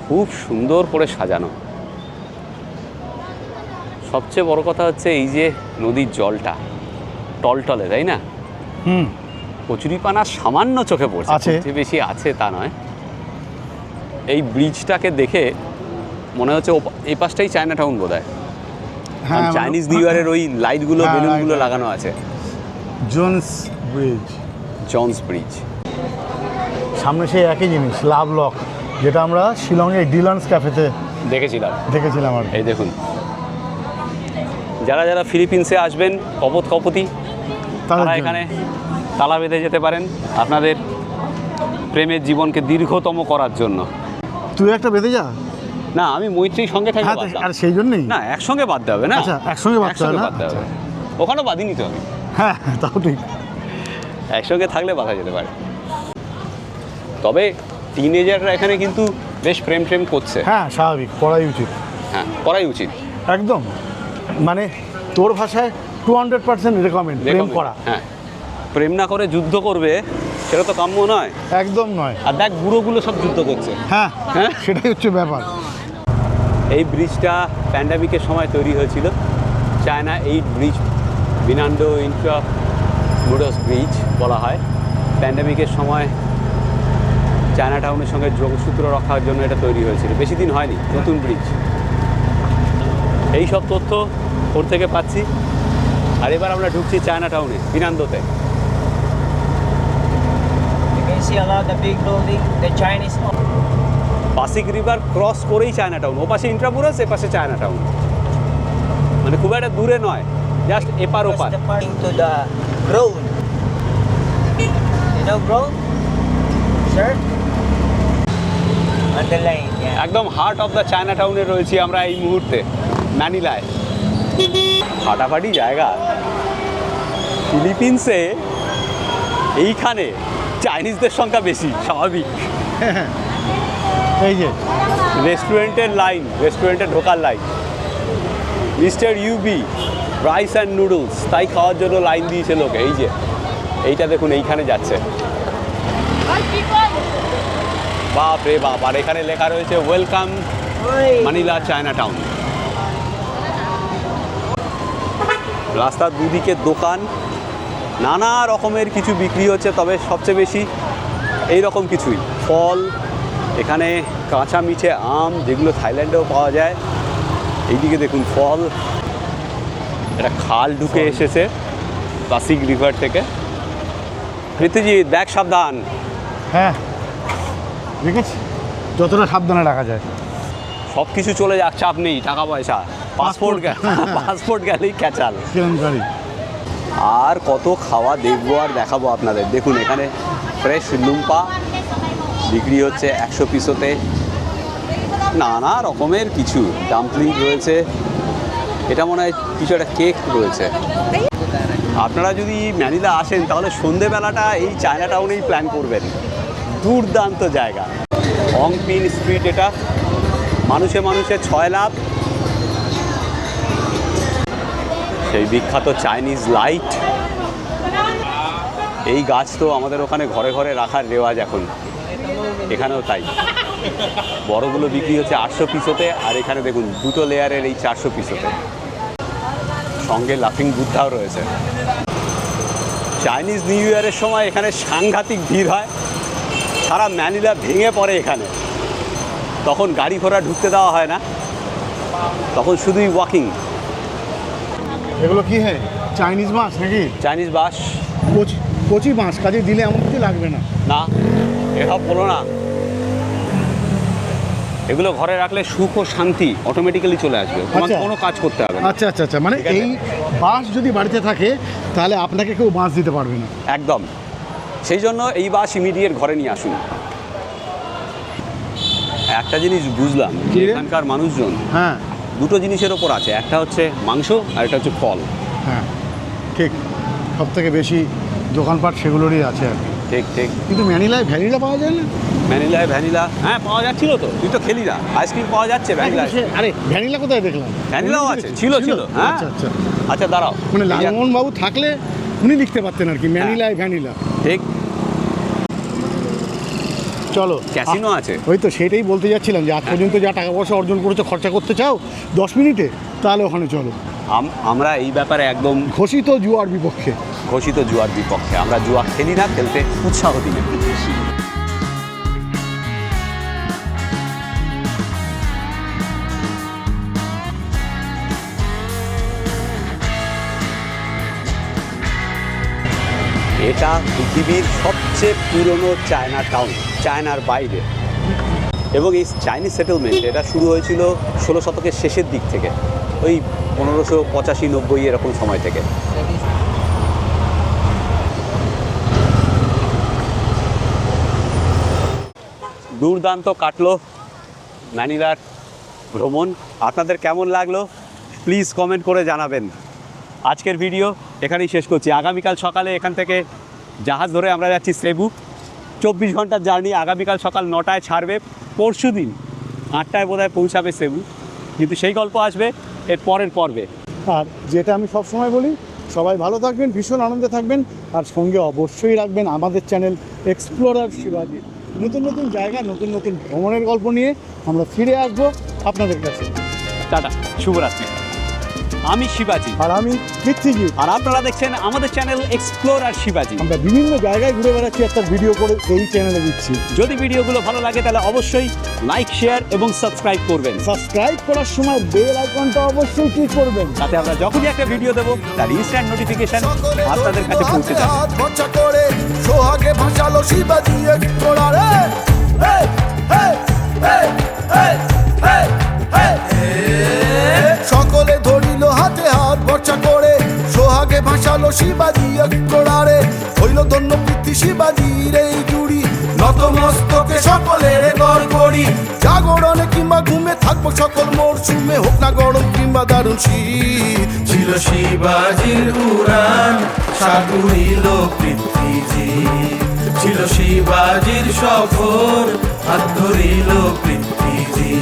খুব সুন্দর করে সাজানো। সবচেয়ে বড় কথা হচ্ছে এই যে নদীর জলটা টলটলে, তাই না? কচুরিপানা সামান্য চোখে পড়ছে, আছে। খুব বেশি আছে তা নয়। এই ব্রিজটাকে দেখে মনে হচ্ছে এই পাশটাই চায়না টাউন বোধ হয়। হ্যাঁ, চাইনিজ নিউ ইয়ারের ওই লাইটগুলো, হ্যাঁ, বেলুনগুলো right, লাগানো আছে। Jones bridge, Johns bridge. সামনে সেই একই জিনিস, লাভ লক, যেটা আমরা শিলংয়ে ডিলান্স ক্যাফেতে দেখেছিলাম। দেখেছিলাম আর এই দেখুন, যারা যারা ফিলিপিন্সে আসবেন কপতি, তাদের তারা জন্য। এখানে তালা বেঁধে যেতে পারেন আপনাদের প্রেমের জীবনকে দীর্ঘতম করার জন্য। তুই একটা বেঁধে যা। না, আমি মৈত্রীর সঙ্গে থাকতে হ্যাঁ, পারতাম। আর সেই জন্যই না, একসঙ্গে বাঁধতে হবে না। আচ্ছা, একসঙ্গে বাঁধতে হবে না? বাঁধতে হবে। ওখানেও বাঁধিনি তো আমি। হ্যাঁ, তাও ঠিক। একসঙ্গে থাকলে বাঁধা যেতে পারে। তবে টিনেজাররা এখানে কিন্তু বেশ প্রেম করছে। হ্যাঁ, স্বাভাবিক, করাই উচিত। হ্যাঁ, করাই উচিত একদম, মানে তোর ভাষায় 200% রেকমেন্ড প্রেম করা। হ্যাঁ, প্রেম না করে যুদ্ধ করবে সেটা তো কাম্য নয়। একদম নয়। আর দেখ, বুড়োগুলো সব যুদ্ধ করছে। হ্যাঁ, হ্যাঁ, সেটাই হচ্ছে ব্যাপার। এই ব্রিজটা প্যান্ডামিকের সময় তৈরি হয়েছিল। চায়না 8 ব্রিজ, বিনান্ডো ইন্ট্রামুরাস ব্রিজ বলা হয়। প্যান্ডামিকের সময় চায়না টাউনের সঙ্গে যোগসূত্র রক্ষার জন্য এটা তৈরি হয়েছিল, বেশি দিন হয়নি। নতুন ব্রিজ। এই সব তথ্য ওর থেকে পাচ্ছি। আর এবার আমরা ঢুকছি চায়না টাউনে, বিনান্দোতে। You can see a lot of the big building, the Chinese. Pasig river cross করেই চায়না টাউন। ও পাশে ইন্ট্রামুরাস, এ পাশে চায়না টাউন, মানে খুব একটা দূরে নয়। জাস্ট এপার ওপার। Across the park to the ground. You know ground? Sir? On the line, yeah. একদম হার্ট অফ দ্য চায়না টাউনে রয়েছি আমরা এই মুহূর্তে, ম্যানিলায়। ফাটাফাটি জায়গা। ফিলিপিন্সে এইখানে চাইনিজদের সংখ্যা বেশি, স্বাভাবিক। এই যে রেস্টুরেন্টের লাইন, রেস্টুরেন্টে ঢোকার line. Mister UB rice and noodles, তাই খাওয়ার জন্য লাইন দিয়েছে লোকে। এই যে এইটা দেখুন, এইখানে যাচ্ছে। বাপ রে বাপ! আর এখানে লেখা রয়েছে ওয়েলকাম মানিলা চায়না টাউন। রাস্তার দুদিকে দোকান, নানা রকমের কিছু বিক্রি হচ্ছে, তবে সবচেয়ে বেশি এই রকম কিছুই, ফল। এখানে কাঁচা মিঠে আম, যেগুলো থাইল্যান্ডেও পাওয়া যায়। এইদিকে দেখুন ফল। একটা খাল ঢুকে এসেছে পাসিগ রিভার থেকে। প্রীতিজিৎ, ব্যাগ সাবধান। হ্যাঁ দেখেছি, যতটা সাবধানে রাখা যায়। সব কিছু চলে যাক, চাপ নেই, টাকা পয়সা, পাসপোর্ট পাসপোর্ট গেলেই ক্যাচাল। কেলেঙ্কারি। আর কত খাওয়া দেখবো আর দেখাবো আপনাদের। দেখুন এখানে ফ্রেশ লুম্পা বিক্রি হচ্ছে 100 পিসতে। নানা রকমের কিছু ডাম্পলিং রয়েছে। এটা মনে হয় কিছু একটা কেক রয়েছে। আপনারা যদি ম্যানিলা আসেন তাহলে সন্ধেবেলাটা এই চায়না টাউনেই প্ল্যান করবেন। দুর্দান্ত জায়গা। অংপিন স্ট্রিট, এটা মানুষে মানুষে 6 লাভ। সেই বিখ্যাত চাইনিজ লাইট। এই গাছ তো আমাদের ওখানে ঘরে ঘরে রাখার রেওয়াজ এখন, এখানেও তাই। বড়গুলো বিক্রি হচ্ছে 800 পিসতে, আর এখানে দেখুন 2 লেয়ারের এই 400 পিসতে। সঙ্গে লাফিং বুদ্ধাও রয়েছে। চাইনিজ নিউ ইয়ারের সময় এখানে সাংঘাতিক ভিড় হয়, সারা ম্যানিলা ভেঙে পড়ে এখানে। তখন গাড়ি ঘোড়া ঢুকতে দেওয়া হয় না, তখন শুধুই ওয়াকিং। এগুলো কি হ্যাঁ চাইনিজ মাছ নাকি? চাইনিজ বাস। কচি মাছ, কাজে দিলে এমন কিছু লাগবে না। না, এসব বলো না। এগুলো ঘরে রাখলে সুখ ও শান্তি অটোমেটিক্যালি চলে আসবে, তোমাকে আচ্ছা। কোনো কাজ করতে হবে না। আচ্ছা আচ্ছা আচ্ছা, মানে ঠিক আছে। এই বাঁশ যদি বাড়িতে থাকে তাহলে আপনাকে কেউ বাঁশ দিতে পারবে না। একদম, সেই জন্য এই বাস ইমিডিয়েট ঘরে নিয়ে আসুন। একটা জিনিস বুঝলাম যে কি রে? এখানকার মানুষজন হ্যাঁ দুটো জিনিসের ওপর আছে, একটা হচ্ছে মাংস আর একটা হচ্ছে ফল। হ্যাঁ ঠিক, সব থেকে বেশি দোকানপাট সেগুলোরই আছে আর কি। ঠিক ঠিক। কিন্তু ম্যানিলায় ভ্যানিলা পাওয়া যায় না? ভ্যানিলায় ভ্যানিলা, হ্যাঁ পাওয়া যাচ্ছিল তো, তুই তো খেলি না। আইসক্রিম পাওয়া যাচ্ছে ভ্যানিলায়। আরে ভ্যানিলা কোথায় দেখলাম? ভ্যানিলাও আছে, ছিল ছিল। হ্যাঁ আচ্ছা আচ্ছা, আচ্ছা দাঁড়াও, মানে লালমোহন বাবু থাকলে উনি লিখতে পারতেন আর কি, ম্যানিলায় ভ্যানিলা। ঠিক। চলো, ক্যাসিনো আছে। ওই তো সেটাই বলতে যাচ্ছিলাম যে আজ পর্যন্ত যা টাকা পয়সা অর্জন করেছো, খরচা করতে চাও 10 মিনিটে, তাহলে ওখানে চলো। আমরা এই ব্যাপারে একদম ঘোষিত জুয়ার বিপক্ষে। ঘোষিত জুয়ার বিপক্ষে। আমরা জুয়া খেলি না, খেলতে উৎসাহ দিই। এটা পৃথিবীর সবচেয়ে পুরনো চায়না টাউন, চায়নার বাইরে। এবং এই চাইনিজ সেটেলমেন্ট এটা শুরু হয়েছিল 16 শতকের শেষের দিক থেকে, ওই 1585-90 এরকম সময় থেকে। দুর্দান্ত কাটলো ম্যানিলার ভ্রমণ। আপনাদের কেমন লাগলো প্লিজ কমেন্ট করে জানাবেন। আজকের ভিডিও এখানেই শেষ করছি। আগামীকাল সকালে এখান থেকে জাহাজ ধরে আমরা যাচ্ছি সেবু। 24 ঘন্টার জার্নি। আগামীকাল সকাল 9টায় ছাড়বে, পরশু দিন 8টায় বোধহয় পৌঁছাবে সেবু, কিন্তু সেই গল্প আসবে এর পরের পর্বে। আর যেটা আমি সবসময় বলি, সবাই ভালো থাকবেন, ভীষণ আনন্দে থাকবেন, আর সঙ্গে অবশ্যই রাখবেন আমাদের চ্যানেল এক্সপ্লোরার শিবাজি। নতুন নতুন জায়গা, নতুন নতুন ভ্রমণের গল্প নিয়ে আমরা ফিরে আসবো আপনাদের কাছে। টাটা, শুভরাত্রি। আমি শিবাজি, আর আমি পৃথ্বীজিৎ। আর আপনারা দেখছেন আমাদের চ্যানেল এক্সপ্লোরার শিবাজি। আমরা বিভিন্ন জায়গায় ঘুরে বেড়াচ্ছি, একটা ভিডিও করে এই চ্যানেলে দিচ্ছি। যদি ভিডিওগুলো ভালো লাগে তাহলে অবশ্যই লাইক, শেয়ার এবং সাবস্ক্রাইব করবেন। সাবস্ক্রাইব করার সময় বেল আইকনটা অবশ্যই ক্লিক করবেন, তাতে আমরা যখনই একটা ভিডিও দেবো তার ইনস্ট্যান্ট নোটিফিকেশন আপনাদের কাছে পৌঁছে যাবে। খরচা করে সোহাগে ভাসালো শিবাজি এক্সপ্লোরারে। সকলে ধরিল হাতে হাত ভরসা করে সোহাগে ভাসালো শিবাজি গোড়ারে, হইল ধন্য পৃথ্বী শিবাজির এই জুড়ি, নতমস্তকে সকলের গড় করি, জাগরণে কিংবা ঘুমে থাকবো সকল মরশুমে, হোক না গরম কিংবা দারুণ শীত। ছিল শিবাজির উড়ান সাগুরিল পৃথ্বীজি, ছিল শিবাজির সফর হাত ধরিল পৃথ্বীজি।